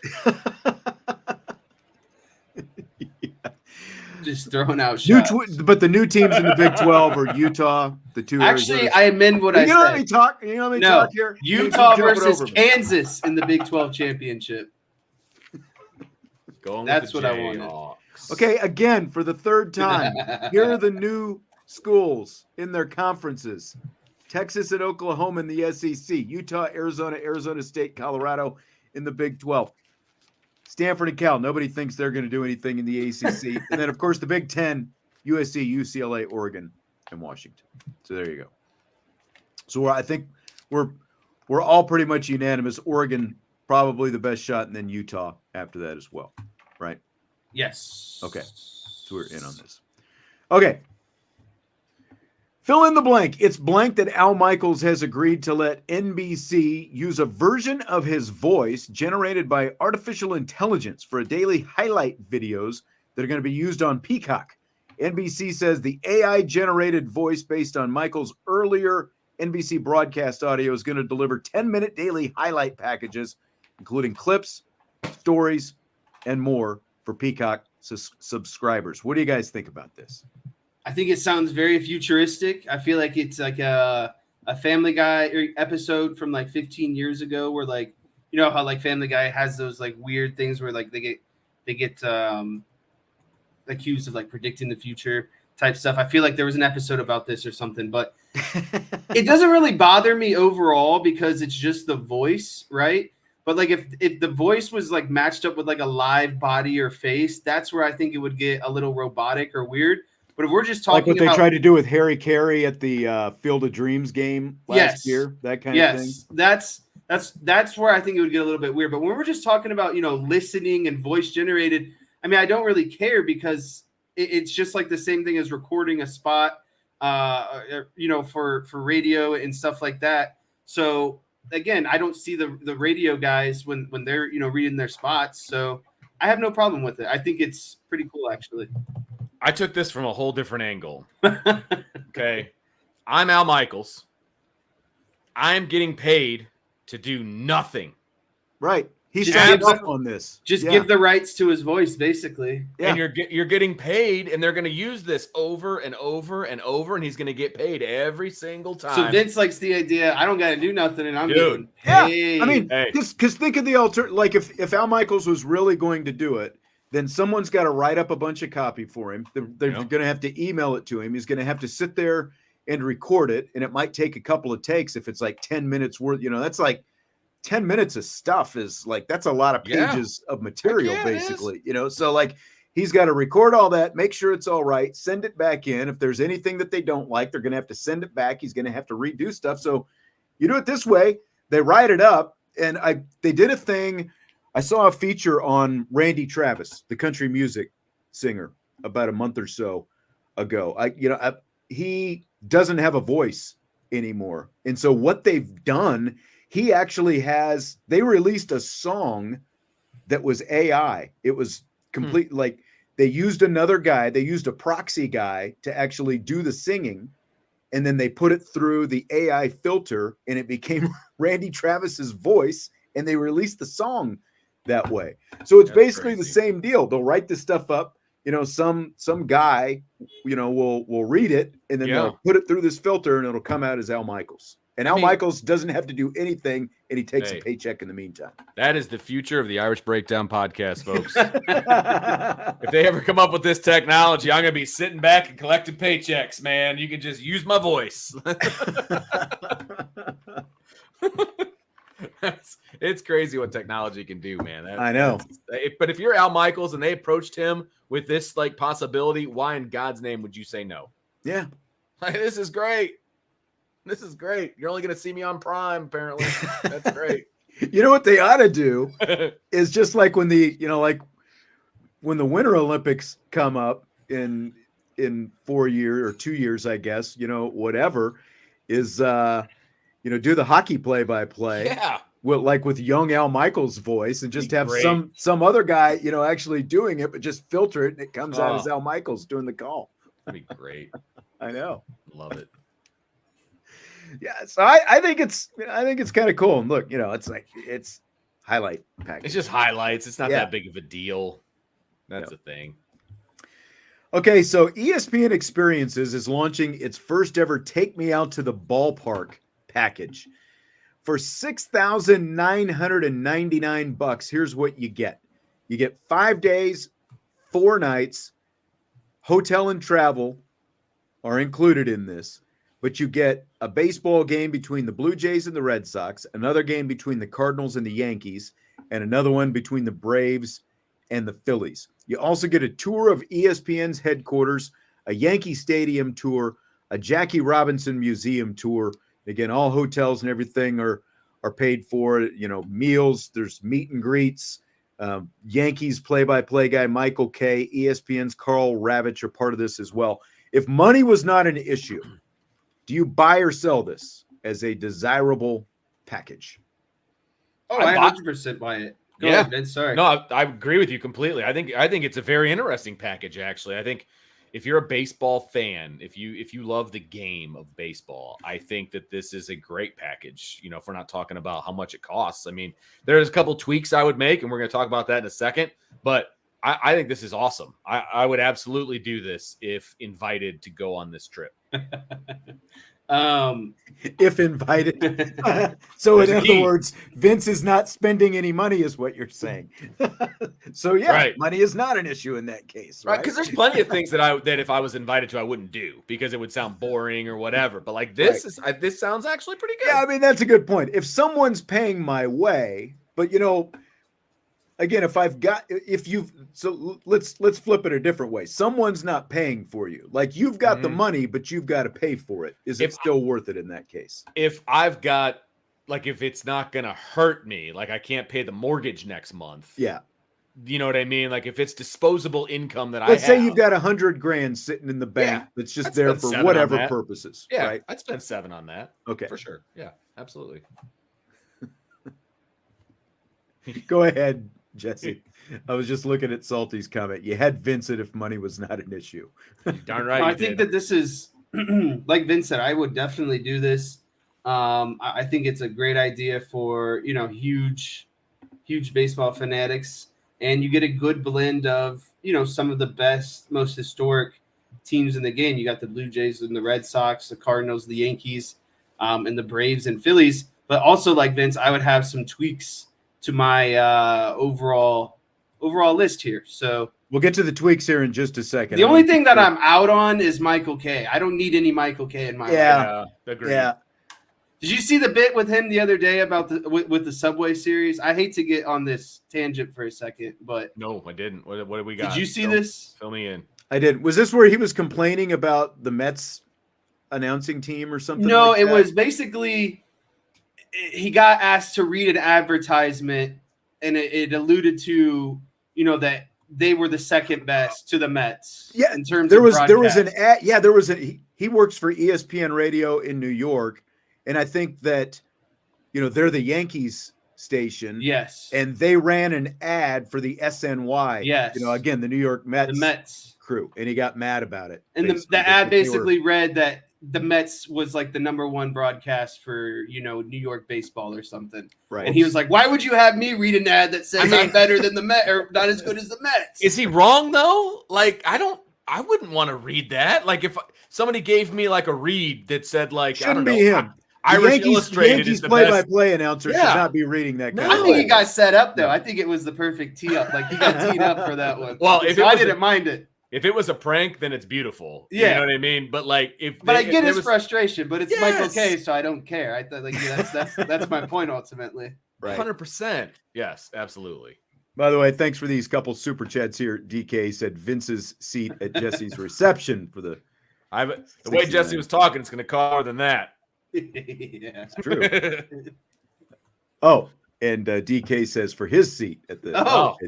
Just throwing out shots. But the new teams in the Big 12 are Utah, the two. Actually, I amend what I said. Let me talk. Talk here. Utah versus Kansas in the Big 12 championship. That's what I wanted. Okay, again, for the third time, here are the new schools in their conferences. Texas and Oklahoma in the SEC. Utah, Arizona State, Colorado in the Big 12. Stanford and Cal, nobody thinks they're going to do anything in the ACC. And then, of course, the Big 10, USC, UCLA, Oregon, and Washington. So there you go. So I think we're all pretty much unanimous. Oregon, probably the best shot, and then Utah after that as well. Right? Yes. Okay. So we're in on this. Okay. Fill in the blank. It's blank that Al Michaels has agreed to let NBC use a version of his voice generated by artificial intelligence for a daily highlight videos that are going to be used on Peacock. NBC says the AI-generated voice based on Michael's earlier NBC broadcast audio is going to deliver 10-minute daily highlight packages, including clips, stories, and more for Peacock subscribers. What do you guys think about this? I think it sounds very futuristic. I feel like it's like a Family Guy episode from like 15 years ago, where like, you know how like Family Guy has those like weird things where like they get accused of like predicting the future type stuff. I feel like there was an episode about this or something, but it doesn't really bother me overall because it's just the voice, right? But like if the voice was like matched up with like a live body or face, that's where I think it would get a little robotic or weird. But if we're just talking like what they tried to do with Harry Carey at the Field of Dreams game last year, that kind of thing. That's where I think it would get a little bit weird. But when we're just talking about, you know, listening and voice generated, I mean, I don't really care because it's just like the same thing as recording a spot, you know, for radio and stuff like that. So again, I don't see the radio guys when they're, you know, reading their spots. So I have no problem with it. I think it's pretty cool, actually. I took this from a whole different angle. Okay. I'm Al Michaels. I'm getting paid to do nothing. Right. He signed up on this. Just give the rights to his voice, basically. Yeah. And you're getting paid, and they're going to use this over and over and over, and he's going to get paid every single time. So Vince likes the idea. I don't got to do nothing, and I'm getting paid. Yeah. I mean, because think of the alternative. Like if Al Michaels was really going to do it, then someone's got to write up a bunch of copy for him. They're going to have to email it to him. He's going to have to sit there and record it, and it might take a couple of takes if it's like 10 minutes worth. You know, that's like 10 minutes of stuff is like, that's a lot of pages of material, basically, you know? So like, he's got to record all that, make sure it's all right, send it back in. If there's anything that they don't like, they're going to have to send it back. He's going to have to redo stuff. So you do it this way, they write it up. And they did a thing. I saw a feature on Randy Travis, the country music singer, about a month or so ago. He doesn't have a voice anymore. And so what they've done, he actually they released a song that was AI. It was complete. Like they used another guy. They used a proxy guy to actually do the singing. And then they put it through the AI filter and it became Randy Travis's voice. And they released the song that way. So it's basically the same deal. They'll write this stuff up. You know, some guy, you know, will read it and then they'll put it through this filter and it'll come out as Al Michaels. And Al Michaels doesn't have to do anything, and he takes a paycheck in the meantime. That is the future of the Irish Breakdown podcast, folks. If they ever come up with this technology, I'm going to be sitting back and collecting paychecks, man. You can just use my voice. It's crazy what technology can do, man. I know. But if you're Al Michaels and they approached him with this like possibility, why in God's name would you say no? Yeah. Like, this is great. This is great. You're only going to see me on Prime, apparently. That's great. You know what they ought to do is just like when the Winter Olympics come up in 4 years or 2 years, I guess, you know, whatever, is, you know, do the hockey play-by-play. Yeah. With young Al Michaels' voice and just have some other guy, you know, actually doing it, but just filter it and it comes out as Al Michaels doing the call. That'd be great. I know. Love it. Yeah, so I think it's kind of cool. And look, you know, it's highlight package. It's just highlights. It's not that big of a deal. That's the thing. Okay, so ESPN Experiences is launching its first ever Take Me Out to the Ballpark package. For $6,999, here's what you get. You get 5 days, 4 nights, hotel and travel are included in this. But you get a baseball game between the Blue Jays and the Red Sox, another game between the Cardinals and the Yankees, and another one between the Braves and the Phillies. You also get a tour of ESPN's headquarters, a Yankee Stadium tour, a Jackie Robinson Museum tour. Again, all hotels and everything are paid for. You know, meals, there's meet and greets. Yankees play-by-play guy Michael Kay, ESPN's Carl Ravitch are part of this as well. If money was not an issue, do you buy or sell this as a desirable package? Oh, I 100% buy it. Go ahead, Vince. Sorry. No, I agree with you completely. I think it's a very interesting package, actually. I think if you're a baseball fan, if you love the game of baseball, I think that this is a great package. You know, if we're not talking about how much it costs, I mean, there's a couple tweaks I would make, and we're going to talk about that in a second. But I think this is awesome. I would absolutely do this if invited to go on this trip. If invited. So in other words, Vince is not spending any money is what you're saying. So yeah, money is not an issue in that case, right? Because there's plenty of things that if I was invited to, I wouldn't do because it would sound boring or whatever. But like this this sounds actually pretty good. Yeah, I mean, that's a good point. If someone's paying my way, but you know, again, let's flip it a different way. Someone's not paying for you. Like you've got the money, but you've got to pay for it. Is it still worth it in that case? If I've got, like, if it's not going to hurt me, like I can't pay the mortgage next month. Yeah. You know what I mean? Like if it's disposable income that let's say you've got $100,000 sitting in the bank that's just there for whatever purposes. Yeah. Right? I'd spend 7 on that. Okay. For sure. Yeah, absolutely. Go ahead, Jesse. I was just looking at Salty's comment. You had Vincent if money was not an issue. Darn right. I think that this is, like Vince said, I would definitely do this. I think it's a great idea for, you know, huge baseball fanatics. And you get a good blend of, you know, some of the best, most historic teams in the game. You got the Blue Jays and the Red Sox, the Cardinals, the Yankees, and the Braves and Phillies. But also, like Vince, I would have some tweaks to my overall list here. So we'll get to the tweaks here in just a second. The only thing that I'm out on is Michael K. I don't need any Michael K in my life. Agreed. Yeah. Did you see the bit with him the other day about with the Subway series? I hate to get on this tangent for a second, but no, I didn't. What did we got? Did you see this? Fill me in. I did. Was this where he was complaining about the Mets announcing team or something? No, like it that? was basically he got asked to read an advertisement, and it alluded to, you know, that they were the second best to the Mets. Yeah, in terms there of was broadcast. an ad. Yeah, there was he works for ESPN Radio in New York, and I think that, you know, they're the Yankees station. Yes, and they ran an ad for the SNY. Yes, you know, again, the New York Mets, the Mets crew, and he got mad about it. And the ad basically read that the Mets was like the #1 broadcast for, you know, New York baseball or something. Right. And he was like, why would you have me read an ad that says I'm better than the Mets or not as good as the Mets? Is he wrong though? Like, I wouldn't want to read that. Like if somebody gave me like a read that said like, shouldn't be him. Irish Illustrated Yankees play-by-play announcer should not be reading that kind I think he got set up though. I think it was the perfect tee up. Like he got teed up for that one. Well, I didn't mind it. If it was a prank, then it's beautiful. Yeah. You know what I mean? But like I get his frustration, but it's Michael K, so I don't care. I thought that's my point ultimately. Right. 100%. Yes, absolutely. By the way, thanks for these couple super chats here. DK said Vince's seat at Jesse's reception for the the way Jesse was talking, it's gonna cost more than that. Yeah. It's true. Oh, and DK says for his seat at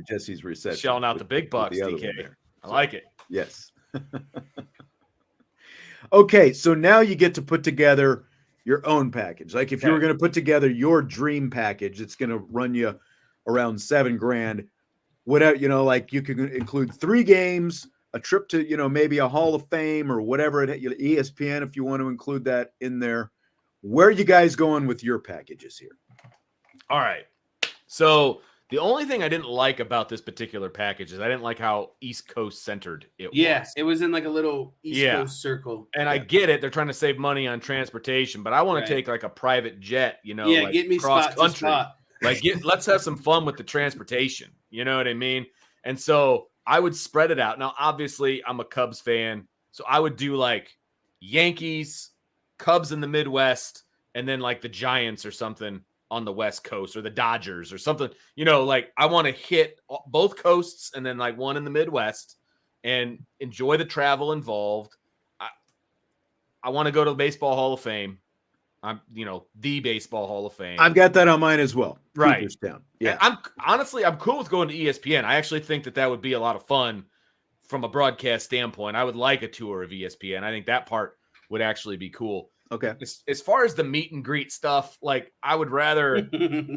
Jesse's reception. Shelling out the big bucks, DK. I like it. Yes. Okay, so now you get to put together your own package. Like if you were going to put together your dream package, it's going to run you around $7,000. Whatever, you know, like you can include 3 games, a trip to, you know, maybe a Hall of Fame or whatever, ESPN if you want to include that in there. Where are you guys going with your packages here? All right. So the only thing I didn't like about this particular package is I didn't like how East Coast centered it was. Yes, it was in like a little East Coast circle. And I get it. They're trying to save money on transportation, but I want to take like a private jet, you know, like get me cross spot country. to spot. Like let's have some fun with the transportation. You know what I mean? And so I would spread it out. Now, obviously, I'm a Cubs fan, so I would do like Yankees, Cubs in the Midwest, and then like the Giants or something on the West Coast, or the Dodgers or something, you know, like I want to hit both coasts and then like one in the Midwest and enjoy the travel involved. I want to go to the Baseball Hall of Fame. I'm, you know, the Baseball Hall of Fame. I've got that on mine as well. Right. Cooperstown. Yeah. And I'm cool with going to ESPN. I actually think that would be a lot of fun from a broadcast standpoint. I would like a tour of ESPN. I think that part would actually be cool. Okay. As far as the meet and greet stuff, like I would rather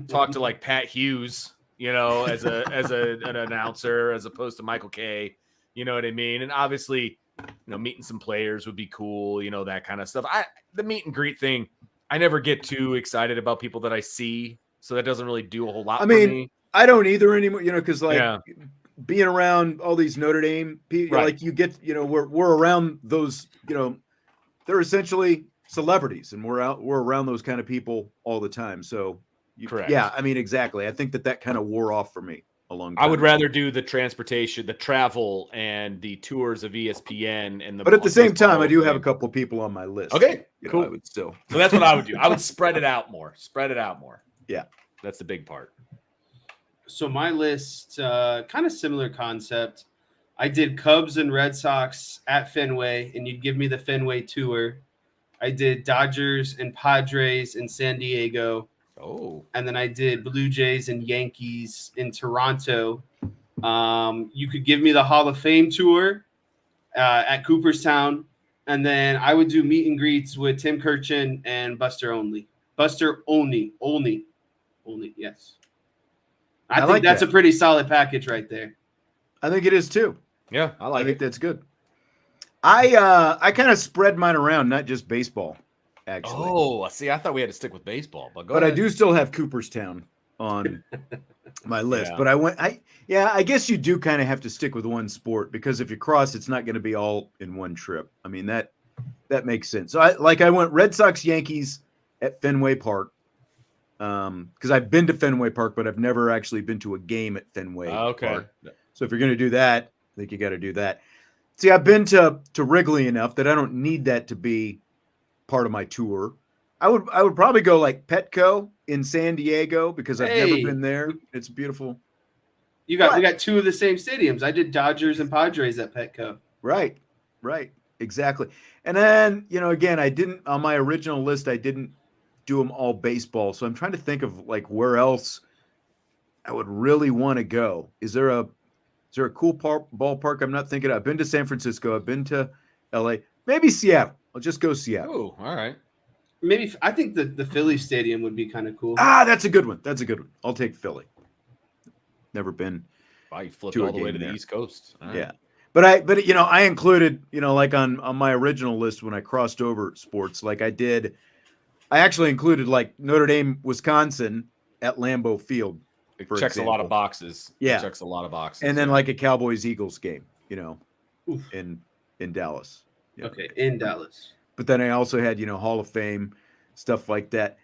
talk to like Pat Hughes, you know, as an announcer as opposed to Michael K. You know what I mean? And obviously meeting some players would be cool, that kind of stuff. The meet and greet thing, I never get too excited about people that I see, so that doesn't really do a whole lot for me. I don't either anymore, because being around all these Notre Dame people, right. like you get, we're around those, they're essentially celebrities, and we're around those kind of people all the time. So correct. Yeah, exactly. I think that kind of wore off for me a long time. I would rather do the transportation, the travel, and the tours of ESPN but at the same time, I do have a couple of people on my list. Okay, cool. I would still. So that's what I would do. I would spread it out more. Yeah, that's the big part. So my list, kind of similar concept. I did Cubs and Red Sox at Fenway, and you'd give me the Fenway tour. I did Dodgers and Padres in San Diego. Oh. And then I did Blue Jays and Yankees in Toronto. You could give me the Hall of Fame tour at Cooperstown. And then I would do meet and greets with Tim Kirchin and Buster Olney. Yes. I think that's a pretty solid package right there. I think it is too. Yeah, I think that's good. I kind of spread mine around, not just baseball, actually. Oh, see, I thought we had to stick with baseball, but I do still have Cooperstown on my list. Yeah. But I guess you do kind of have to stick with one sport, because if you cross, it's not going to be all in one trip. I mean, that makes sense. So I went Red Sox Yankees at Fenway Park. Because I've been to Fenway Park, but I've never actually been to a game at Fenway Park. So if you're going to do that, I think you got to do that. See, I've been to Wrigley enough that I don't need that to be part of my tour. I would probably go like Petco in San Diego, because I've never been there. It's beautiful. We got two of the same stadiums. I did Dodgers and Padres at Petco. Right, exactly. And then again, I didn't on my original list. I didn't do them all baseball. So I'm trying to think of like where else I would really want to go. Is there a cool ballpark I'm not thinking of? I've been to San Francisco. I've been to LA. Maybe Seattle. I'll just go Seattle. Oh, all right. Maybe I think the Philly stadium would be kind of cool. That's a good one. I'll take Philly. Never been. Wow, you flipped all the way to the East Coast. Right. Yeah. But I included, like on my original list when I crossed over sports, like I actually included like Notre Dame, Wisconsin at Lambeau Field. It checks a lot of boxes. Yeah. It checks a lot of boxes. And then like a Cowboys-Eagles game, in Dallas. Okay, in Dallas. But then I also had, Hall of Fame, stuff like that.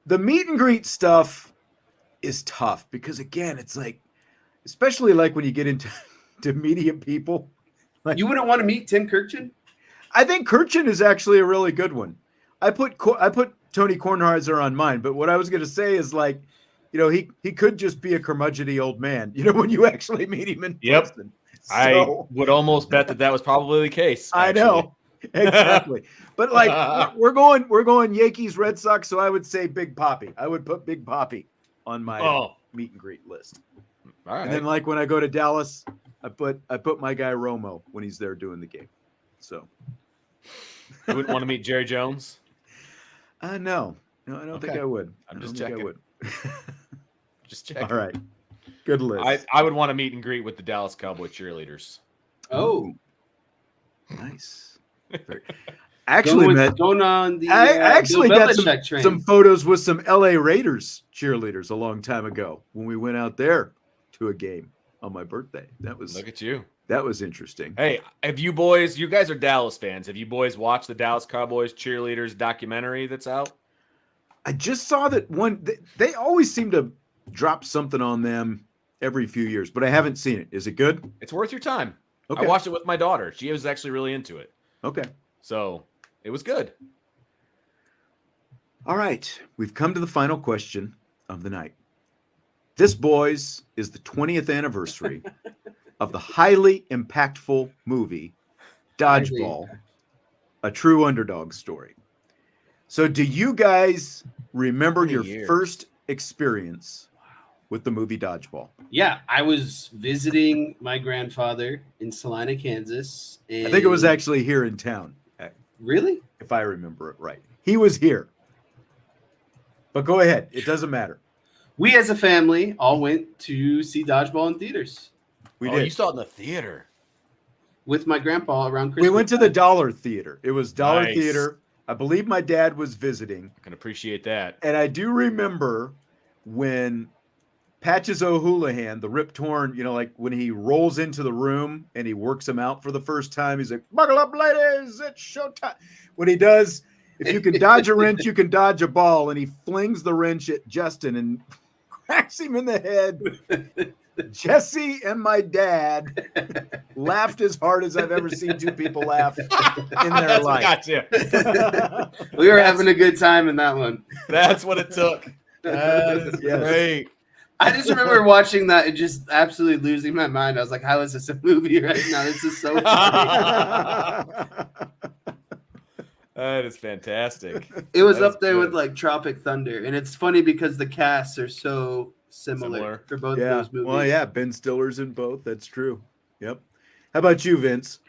The meet and greet stuff is tough because, again, it's like, especially like when you get into media people. Like, you wouldn't want to meet Tim Kirchin? I think Kirchin is actually a really good one. I put Tony Kornheiser on mine, but what I was going to say is like, he could just be a curmudgeony old man, when you actually meet him in person. So, I would almost bet that was probably the case. Actually. I know. Exactly. But like we're going Yankees, Red Sox, so I would say Big Papi. I would put Big Papi on my meet and greet list. All right. And then like when I go to Dallas, I put my guy Romo when he's there doing the game. So you wouldn't want to meet Jerry Jones? No, I don't think I would. I'm just checking. Just checking. All right. Good list. I would want to meet and greet with the Dallas Cowboy cheerleaders. Oh. Nice. I actually got some photos with some LA Raiders cheerleaders a long time ago when we went out there to a game on my birthday. Look at you. That was interesting. Hey, have you boys, you guys are Dallas fans, have you boys watched the Dallas Cowboys cheerleaders documentary that's out? I just saw that one. They always seem to drop something on them every few years, but I haven't seen it. Is it good? It's worth your time. Okay. I watched it with my daughter. She was actually really into it. Okay. So it was good. All right. We've come to the final question of the night. This, boys, is the 20th anniversary of the highly impactful movie Dodgeball, a true underdog story. So do you guys remember your first experience with the movie Dodgeball? Yeah, I was visiting my grandfather in Salina, Kansas. And I think it was actually here in town. Really? If I remember it right. He was here. But go ahead. It doesn't matter. We as a family all went to see Dodgeball in theaters. We did. You saw it in the theater. with my grandpa around Christmas. We went to the Dollar Theater. It was Dollar Nice. Theater. I believe my dad was visiting. I can appreciate that. And I do remember when Patches O'Houlihan, the Rip Torn, like when he rolls into the room and he works him out for the first time, he's like, "Buckle up, ladies, it's showtime." When he does, if you can dodge a wrench, you can dodge a ball. And he flings the wrench at Justin and cracks him in the head. Jesse and my dad laughed as hard as I've ever seen two people laugh in their life. Gotcha. We were having a good time in that one. That's what it took. That is great. I just remember watching that and just absolutely losing my mind. I was like, how is this a movie right now? This is so funny. That is fantastic. It was up there with like Tropic Thunder. And it's funny because the casts are so similar for both of those movies. Well, yeah, Ben Stiller's in both. That's true. Yep. How about you, Vince?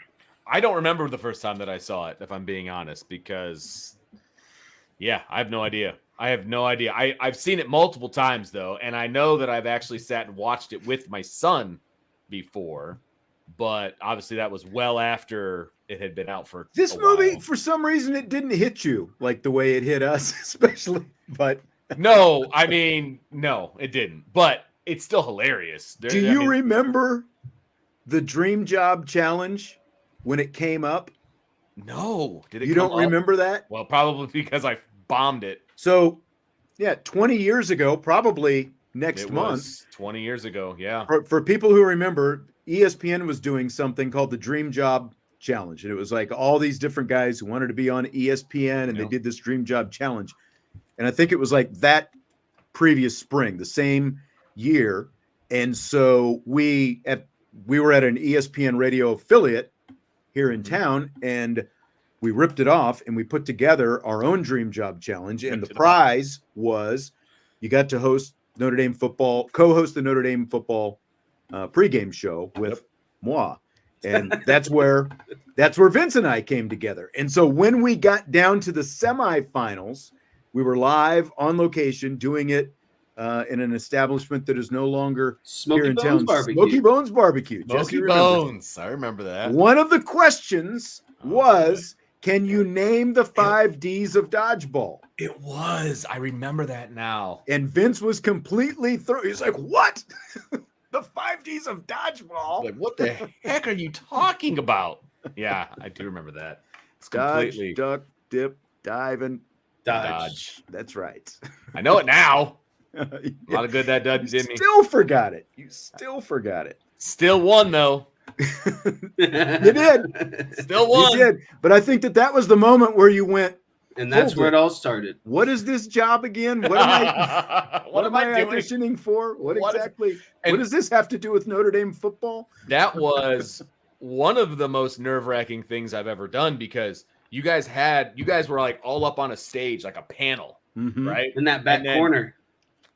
I don't remember the first time that I saw it, if I'm being honest, because, I have no idea. I've seen it multiple times, though, and I know that I've actually sat and watched it with my son before, but obviously that was well after it had been out for this movie. For some reason, it didn't hit you like the way it hit us, especially. But no, it didn't. But it's still hilarious. Do you remember the Dream Job Challenge when it came up? No, did it? You don't remember that? Well, probably because I bombed it. So, 20 years ago, probably next month. 20 years ago, yeah. For people who remember, ESPN was doing something called the Dream Job Challenge. And it was like all these different guys who wanted to be on ESPN, and they did this Dream Job Challenge. And I think it was like that previous spring, the same year. And so we were at an ESPN radio affiliate here in town, and we ripped it off and we put together our own Dream Job Challenge. And the prize was you got to co-host the Notre Dame football pregame show with moi. And that's where Vince and I came together. And so when we got down to the semifinals, we were live on location doing it in an establishment that is no longer here in town. Smoky Bones Barbecue. Smoky Bones. I remember that. One of the questions was, can you name the 5 Ds of dodgeball? It was. I remember that now. And Vince was completely thrown. He's like, what? The 5 Ds of dodgeball? Like, what the heck are you talking about? Yeah, I do remember that. It's completely duck, dip, dive, and dodge. That's right. I know it now. A lot of good that did me. Still forgot it. You still forgot it. Still won, though. You did. Still won. You did. But I think that was the moment where you went. And that's where it all started. What is this job again? What am I auditioning for? What exactly? What does this have to do with Notre Dame football? That was one of the most nerve-wracking things I've ever done, because you guys were like all up on a stage, like a panel, right? In that back corner.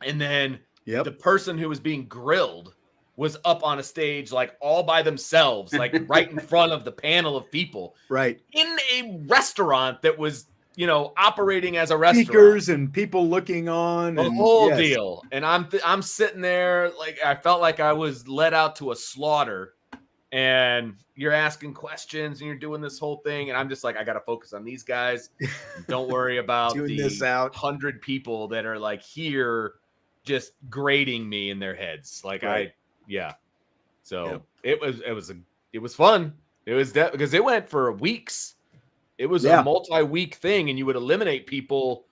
And then the person who was being grilled was up on a stage, like all by themselves, like right in front of the panel of people. Right. In a restaurant that was, operating as a restaurant. Speakers and people looking on. The whole deal. And I'm sitting there, like I felt like I was led out to a slaughter. And you're asking questions and you're doing this whole thing. And I'm just like, I got to focus on these guys. Don't worry about the 100 people that are like here just grading me in their heads. Like So it was fun. It was because it went for weeks. It was a multi-week thing, and you would eliminate people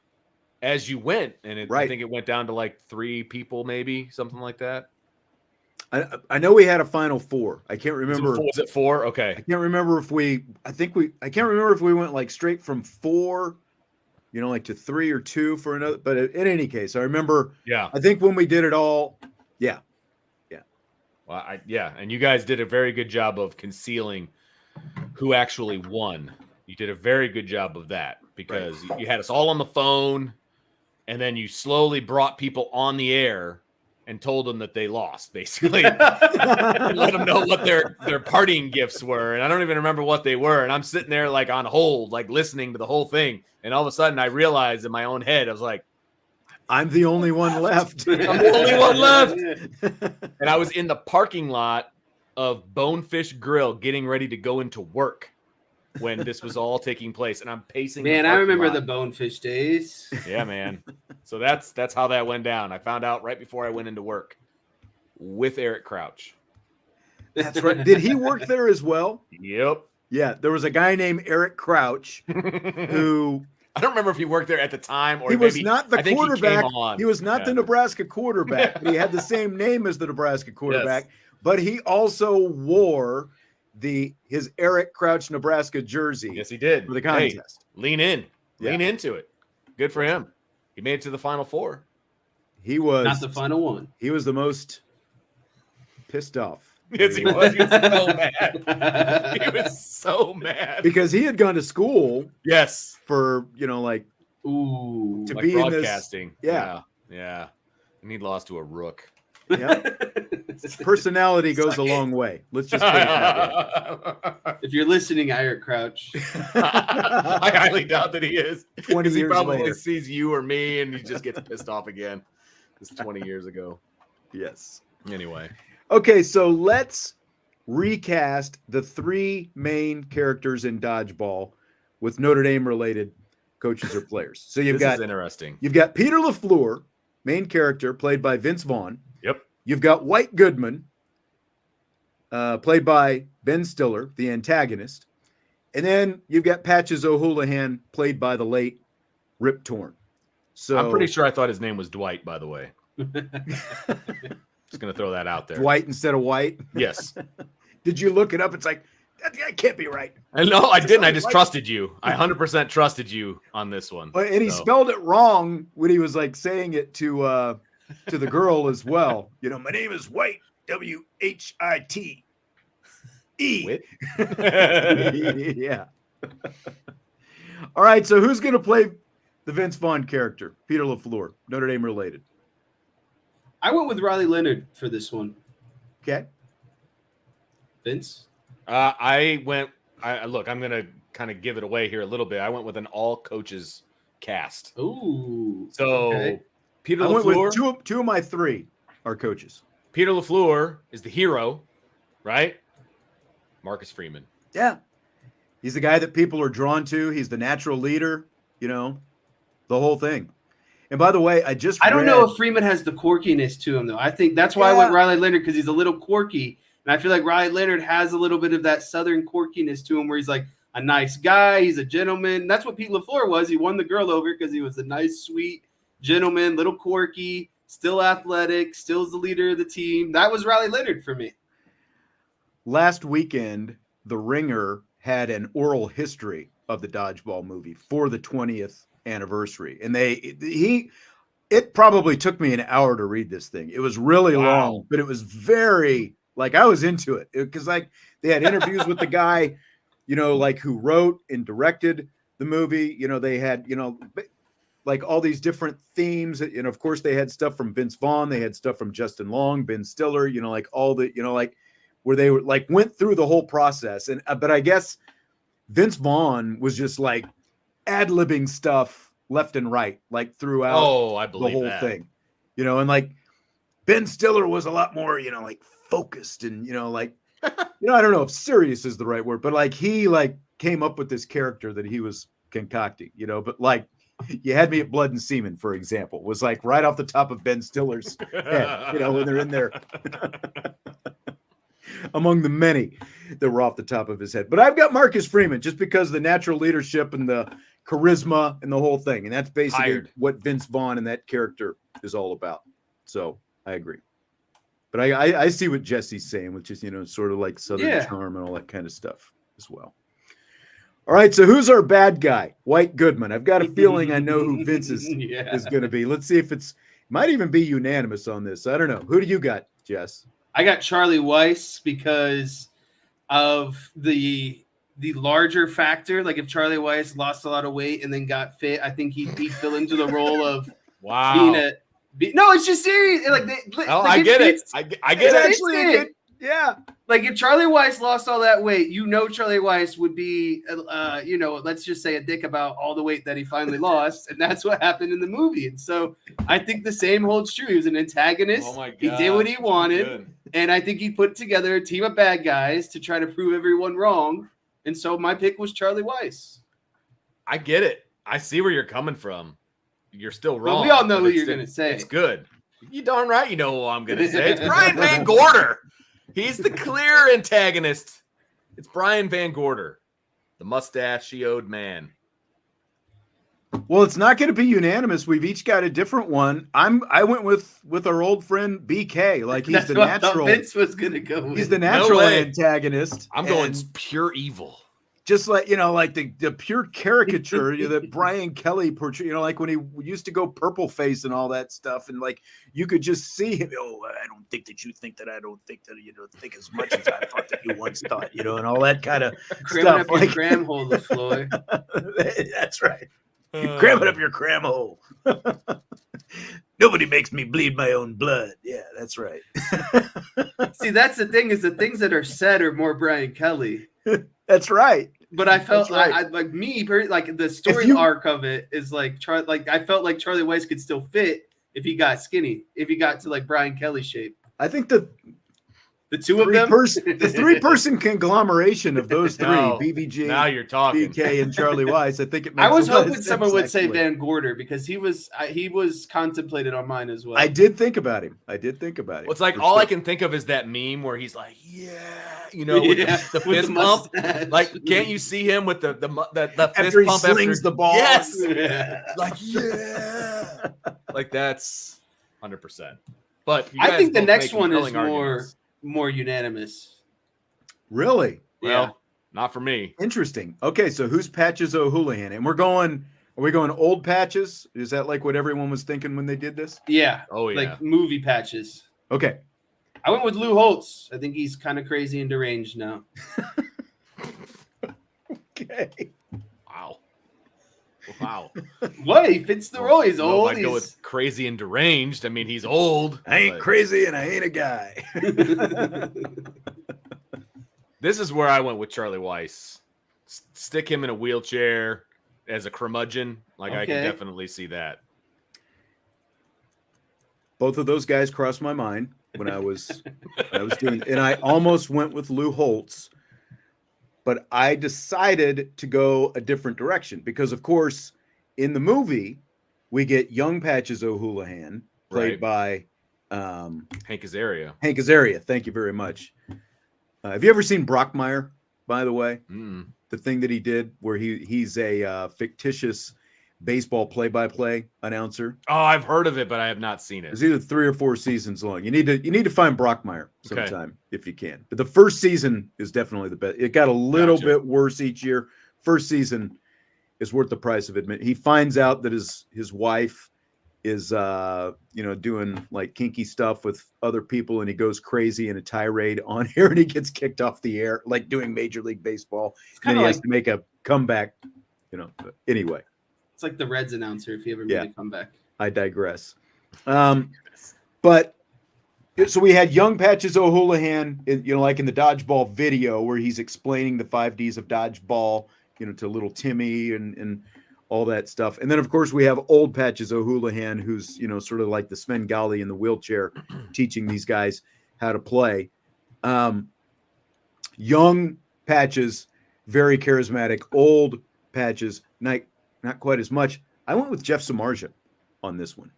as you went. And I think it went down to like 3 people, maybe something like that. I know we had a final 4. I can't remember. Was it 4? Okay. I can't remember if we went like straight from 4, like to 3 or 2 for another. But in any case, I remember. Yeah. I think when we did it all. Yeah. Yeah. Well, and you guys did a very good job of concealing who actually won. You did a very good job of that, because you had us all on the phone, and then you slowly brought people on the air and told them that they lost, basically. And let them know what their partying gifts were. And I don't even remember what they were. And I'm sitting there like on hold, like listening to the whole thing. And all of a sudden I realized in my own head, I was like, I'm the only one left. I'm the only one left. And I was in the parking lot of Bonefish Grill getting ready to go into work when this was all taking place, and I'm pacing. Man, I remember the Bonefish days. Yeah, man. So that's how that went down. I found out right before I went into work with Eric Crouch. That's right. Did he work there as well? Yep. Yeah, there was a guy named Eric Crouch who I don't remember if he worked there at the time or he maybe, was not the quarterback. He was not yeah. the Nebraska quarterback, but he had the same name as the Nebraska quarterback. Yes. But he also wore his Eric Crouch Nebraska jersey. Yes, he did. For the contest. Hey, lean into it. Good for him. He made it to the Final Four. He was not the final one. He was the most pissed off. Yes, he was. He was so mad. He was so mad because he had gone to school. Yes, for to be broadcasting. In this, yeah, and he lost to a rook. Yeah, personality goes a long way. Let's just put it that way. If you're listening, Eric Crouch, I highly doubt that he is. 20 years he probably later, sees you or me, and he just gets pissed off again. It's 20 years ago. Yes. Anyway. Okay, so let's recast the 3 main characters in Dodgeball with Notre Dame related coaches or players. So this is interesting. You've got Peter LaFleur, main character, played by Vince Vaughn. Yep. You've got White Goodman, played by Ben Stiller, the antagonist. And then you've got Patches O'Houlihan, played by the late Rip Torn. So I'm pretty sure I thought his name was Dwight, by the way. Just going to throw that out there. Dwight instead of White? Yes. Did you look it up? It's like, that can't be right. No, I didn't. I just trusted you. I 100% trusted you on this one. And he spelled it wrong when he was like saying it to the girl as well. My name is White, W-H-I-T-E. Yeah. All right, so who's going to play the Vince Vaughn character? Peter LaFleur, Notre Dame related. I went with Riley Leonard for this one. Okay. Vince? Look, I'm going to kind of give it away here a little bit. I went with an all coaches cast. Ooh. So okay. Peter LaFleur. I went with two of my 3 are coaches. Peter LaFleur is the hero, right? Marcus Freeman. Yeah. He's the guy that people are drawn to. He's the natural leader, the whole thing. And by the way, I don't know if Freeman has the quirkiness to him, though. I think that's why I went Riley Leonard, because he's a little quirky. And I feel like Riley Leonard has a little bit of that Southern quirkiness to him where he's like a nice guy. He's a gentleman. That's what Pete LaFleur was. He won the girl over because he was a nice, sweet gentleman, little quirky, still athletic, still is the leader of the team. That was Riley Leonard for me. Last weekend, The Ringer had an oral history of the Dodgeball movie for the 20th anniversary. And it probably took me an hour to read this thing. It was really long, but it was very, I was into it because they had interviews with the guy, who wrote and directed the movie. They had, all these different themes, and of course they had stuff from Vince Vaughn. They had stuff from Justin Long, Ben Stiller, all the, where they were went through the whole process. And, but I guess Vince Vaughn was just ad-libbing stuff left and right, throughout I believe the whole thing, and Ben Stiller was a lot more, focused and, I don't know if serious is the right word, but he came up with this character that he was concocting, but you had me at Blood and Semen, for example, was right off the top of Ben Stiller's head, when they're in there among the many that were off the top of his head. But I've got Marcus Freeman just because of the natural leadership and the charisma and the whole thing. And that's basically what Vince Vaughn and that character is all about. So I agree. But I see what Jesse's saying, which is, sort of Southern charm and all that kind of stuff as well. All right, so who's our bad guy? White Goodman. I've got a feeling I know who Vince is going to be. Let's see if might even be unanimous on this. I don't know. Who do you got, Jess? I got Charlie Weiss because of the larger factor. If Charlie Weiss lost a lot of weight and then got fit, I think he'd fill into the role of being no, it's just serious. I get it. I get it. Actually, yeah. If Charlie Weiss lost all that weight, Charlie Weiss would be, let's just say a dick about all the weight that he finally lost. And that's what happened in the movie. And so I think the same holds true. He was an antagonist. Oh my God. He did what he wanted. And I think he put together a team of bad guys to try to prove everyone wrong. And so my pick was Charlie Weiss. I get it. I see where you're coming from. You're still wrong. Well, we all know who you're going to say. It's good. You darn right you know who I'm going to say. It's Brian Van Gorder. He's the clear antagonist. It's Brian Van Gorder, the mustachioed man. Well, it's not going to be unanimous. We've each got a different one. I went with our old friend BK. Like he's the natural. Vince was going to go with. He's the natural antagonist. I'm going pure evil. Just like, like the pure caricature that Brian Kelly portrayed, like when he used to go purple face and all that stuff. And like, you could just see him. Oh, I don't think that you think that. I don't think that, think as much as I thought that you once thought, and all that kind of stuff. Up your cram hole, LaFleur. That's right. Cram it up your cram hole. Nobody makes me bleed my own blood. Yeah, that's right. See, that's the thing is the things that are said are more Brian Kelly. That's right. But I felt like the story arc of it is like I felt like Charlie Weiss could still fit if he got skinny, if he got to like Brian Kelly shape. I think the two of them, the 3-person conglomeration of those three, BVG, now you're talking, BK, and Charlie Weiss. I think it makes I was hoping someone would say Van Gorder because he was contemplated on mine as well. I did think about him. Well, it's like all I can think of is that meme where he's like, with the fist pump. Like, can't you see him with the fist after pump slings the ball? Yes, like like that's 100%. But I think the next one is more unanimous. Really? Well, not for me. Interesting. Okay, so who's Patches O'Houlihan? And are we going old Patches? Is that like what everyone was thinking when they did this? Yeah. Oh, yeah. Like movie Patches. Okay. I went with Lou Holtz. I think he's kind of crazy and deranged now. Okay. Wow. What? He fits the role. He's old. I go with crazy and deranged. I mean, he's old. I ain't crazy and I ain't a guy. This is where I went with Charlie Weiss. Stick him in a wheelchair as a curmudgeon. Like, I can definitely see that. Both of those guys crossed my mind when I was doing, and I almost went with Lou Holtz, but I decided to go a different direction because, of course, in the movie we get young Patches O'Houlihan played by Hank Azaria. Hank Azaria, thank you very much. Have you ever seen Brockmire, by the way? The thing that he did where he's a fictitious baseball play-by-play announcer. Oh, I've heard of it, but I have not seen it. It's either 3 or 4 seasons long. You need to find Brockmire sometime if you can. But the first season is definitely the best. It got a little bit worse each year. First season is worth the price of admission. He finds out that his wife is doing like kinky stuff with other people, and he goes crazy in a tirade on air, and he gets kicked off the air like doing Major League Baseball. And then he has to make a comeback. Anyway. It's like the Reds announcer if he ever made a comeback. I digress. But so we had young Patches O'Houlihan, like in the Dodgeball video where he's explaining the 5 Ds of Dodgeball, to little Timmy and all that stuff. And then, of course, we have old Patches O'Houlihan, who's, sort of like the Svengali in the wheelchair, teaching these guys how to play. Young Patches, very charismatic. Old Patches, not quite as much. I went with Jeff Samardzija on this one.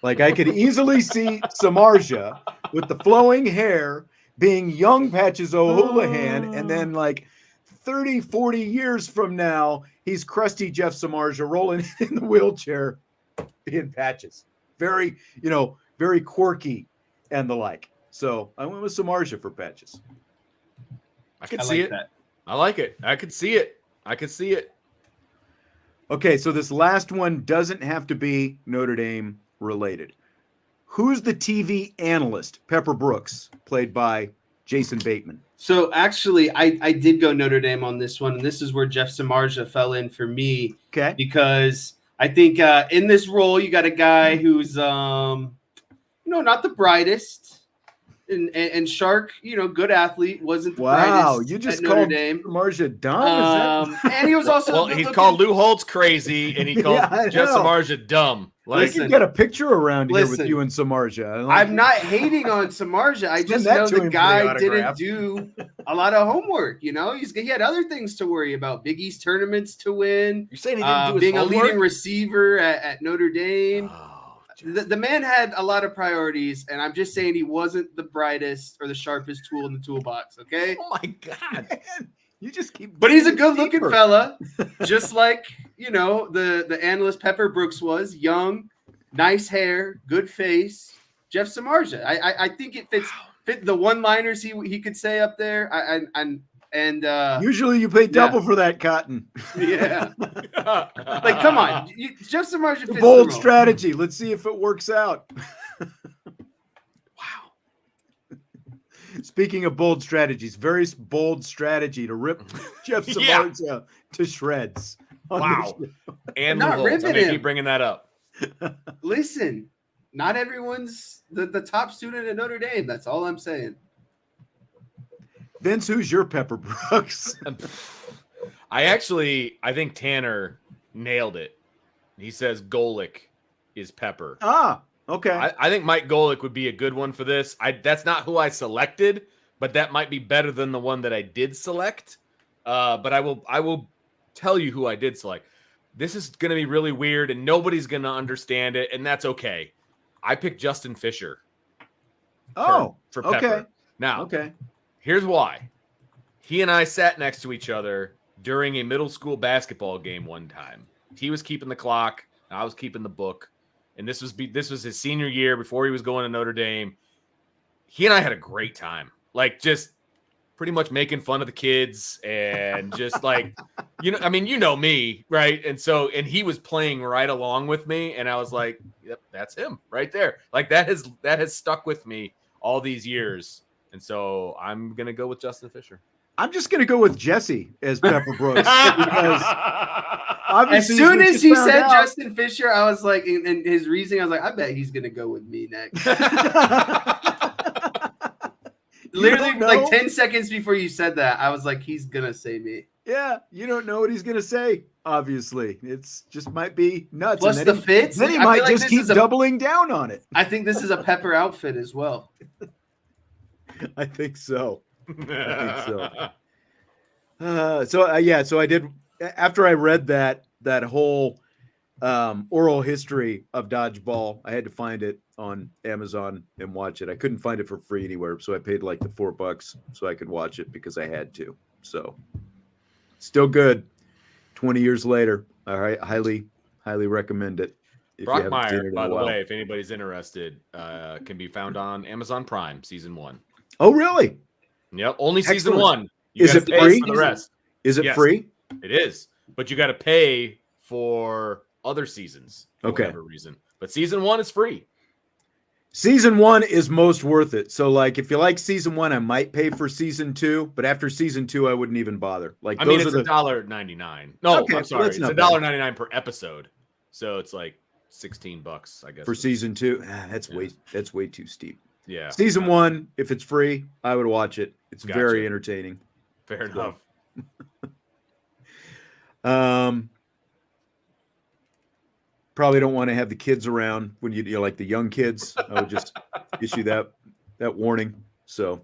Like, I could easily see Samardzija with the flowing hair being young Patches O'Houlihan, and then like 30, 40 years from now, he's crusty Jeff Samardzija rolling in the wheelchair in Patches. Very, very quirky and the like. So I went with Samardzija for Patches. I could see it. I like it. I could see it. Okay, so this last one doesn't have to be Notre Dame related. Who's the TV analyst? Pepper Brooks, played by Jason Bateman. So actually, I did go Notre Dame on this one, and this is where Jeff Samardzija fell in for me. Okay. Because I think in this role, you got a guy who's, not the brightest, And Shark, good athlete, wasn't the wow. brightest You just at Notre called Dame. Samardzija dumb. And he was also he's called Lou Holtz crazy, and he called Jeff Samardzija dumb. Like, you get a picture around here with you and Samardzija. Like, I'm not hating on Samardzija. I just know the guy didn't do a lot of homework. He had other things to worry about. Big East tournaments to win. You're saying he didn't do his being homework? a leading receiver at Notre Dame. Oh, the man had a lot of priorities, and I'm just saying he wasn't the brightest or the sharpest tool in the toolbox. Okay. Oh my God. Man, you just keep. But he's a good-looking fella, just like the analyst Pepper Brooks was. Young, nice hair, good face. Jeff Samardzija. I think it fit the one-liners he could say up there. And usually you pay double for that, Cotton. Yeah. Like, come on. Jeff Samardzija fits bold strategy. Let's see if it works out. Wow. Speaking of bold strategies, very bold strategy to rip Jeff Samardzija to shreds. Wow. And not ripping him. Keep bringing that up. Listen, not everyone's the top student at Notre Dame. That's all I'm saying. Vince, who's your Pepper Brooks? I think Tanner nailed it. He says Golick is Pepper. Ah, okay. I think Mike Golick would be a good one for this. That's not who I selected, but that might be better than the one that I did select. But I will tell you who I did select. This is going to be really weird, and nobody's going to understand it, and that's okay. I picked Justin Fisher. For Pepper. Okay. Now, here's why. He and I sat next to each other during a middle school basketball game one time. He was keeping the clock, and I was keeping the book. And this was his senior year before he was going to Notre Dame. He and I had a great time. Like, just pretty much making fun of the kids and just like, you know me, right? And he was playing right along with me, and I was like, yep, that's him right there. Like, that has stuck with me all these years. And so I'm going to go with Justin Fisher. I'm just going to go with Jesse as Pepper Brooks. Because as soon as he said Justin Fisher, I was like, and his reasoning, I was like, I bet he's going to go with me next. Literally, like 10 seconds before you said that, I was like, he's going to say me. Yeah, you don't know what he's going to say, obviously. It's just might be nuts. Plus the fits. Then he might just keep doubling down on it. I think this is a Pepper outfit as well. I think so. So I did, after I read that whole oral history of Dodgeball, I had to find it on Amazon and watch it. I couldn't find it for free anywhere, so I paid like the $4 so I could watch it because I had to. So still good 20 years later. All right, highly recommend it. Brockmire, by the way, if anybody's interested, can be found on Amazon Prime season 1. Oh, really? Yep, only season 1. Is it free? For the rest. Is it free? It is, but you got to pay for other seasons for whatever reason. But season 1 is free. Season 1 is most worth it. So, like, if you like season 1, I might pay for season 2. But after season 2, I wouldn't even bother. Like, I mean, it's $1.99. No, okay, I'm sorry, it's $1.99 per episode. So it's like $16, I guess, for season 2. That's way too steep. Yeah. Season 1, if it's free, I would watch it. It's very entertaining. Fair enough. Probably don't want to have the kids around when you like the young kids. I would just issue that warning. So,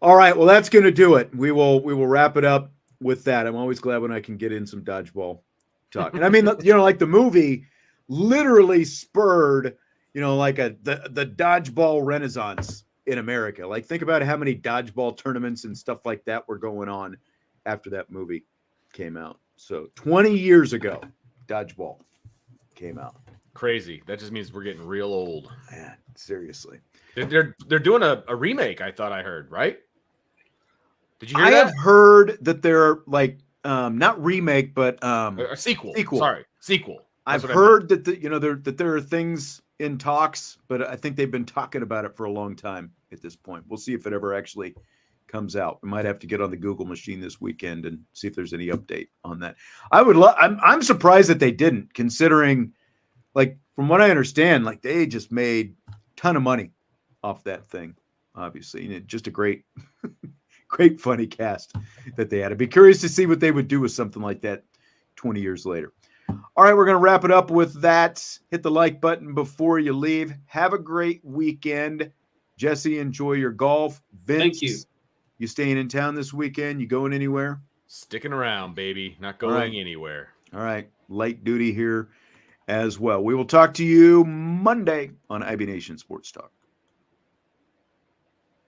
all right. Well, that's going to do it. We will wrap it up with that. I'm always glad when I can get in some Dodgeball talk. And I mean, like the movie literally spurred, like the Dodgeball renaissance in America. Like, think about how many Dodgeball tournaments and stuff like that were going on after that movie came out. So 20 years ago, Dodgeball came out. Crazy. That just means we're getting real old. Man, seriously. They're doing a remake, I thought I heard, right? Did you hear that? I have heard that they're like not remake, but a sequel. Sorry, sequel. I've heard that there are things in talks, but I think they've been talking about it for a long time at this point. We'll see if it ever actually comes out. We might have to get on the Google machine this weekend and see if there's any update on that. I'm surprised that they didn't, considering, like, from what I understand, like, they just made a ton of money off that thing. obviously, and just a great, great funny cast that they had. I'd be curious to see what they would do with something like that 20 years later. All right, we're going to wrap it up with that. Hit the like button before you leave. Have a great weekend. Jesse, enjoy your golf. Vince, thank you. You staying in town this weekend? You going anywhere? Sticking around, baby. Not going anywhere. All right. Light duty here as well. We will talk to you Monday on IB Nation Sports Talk.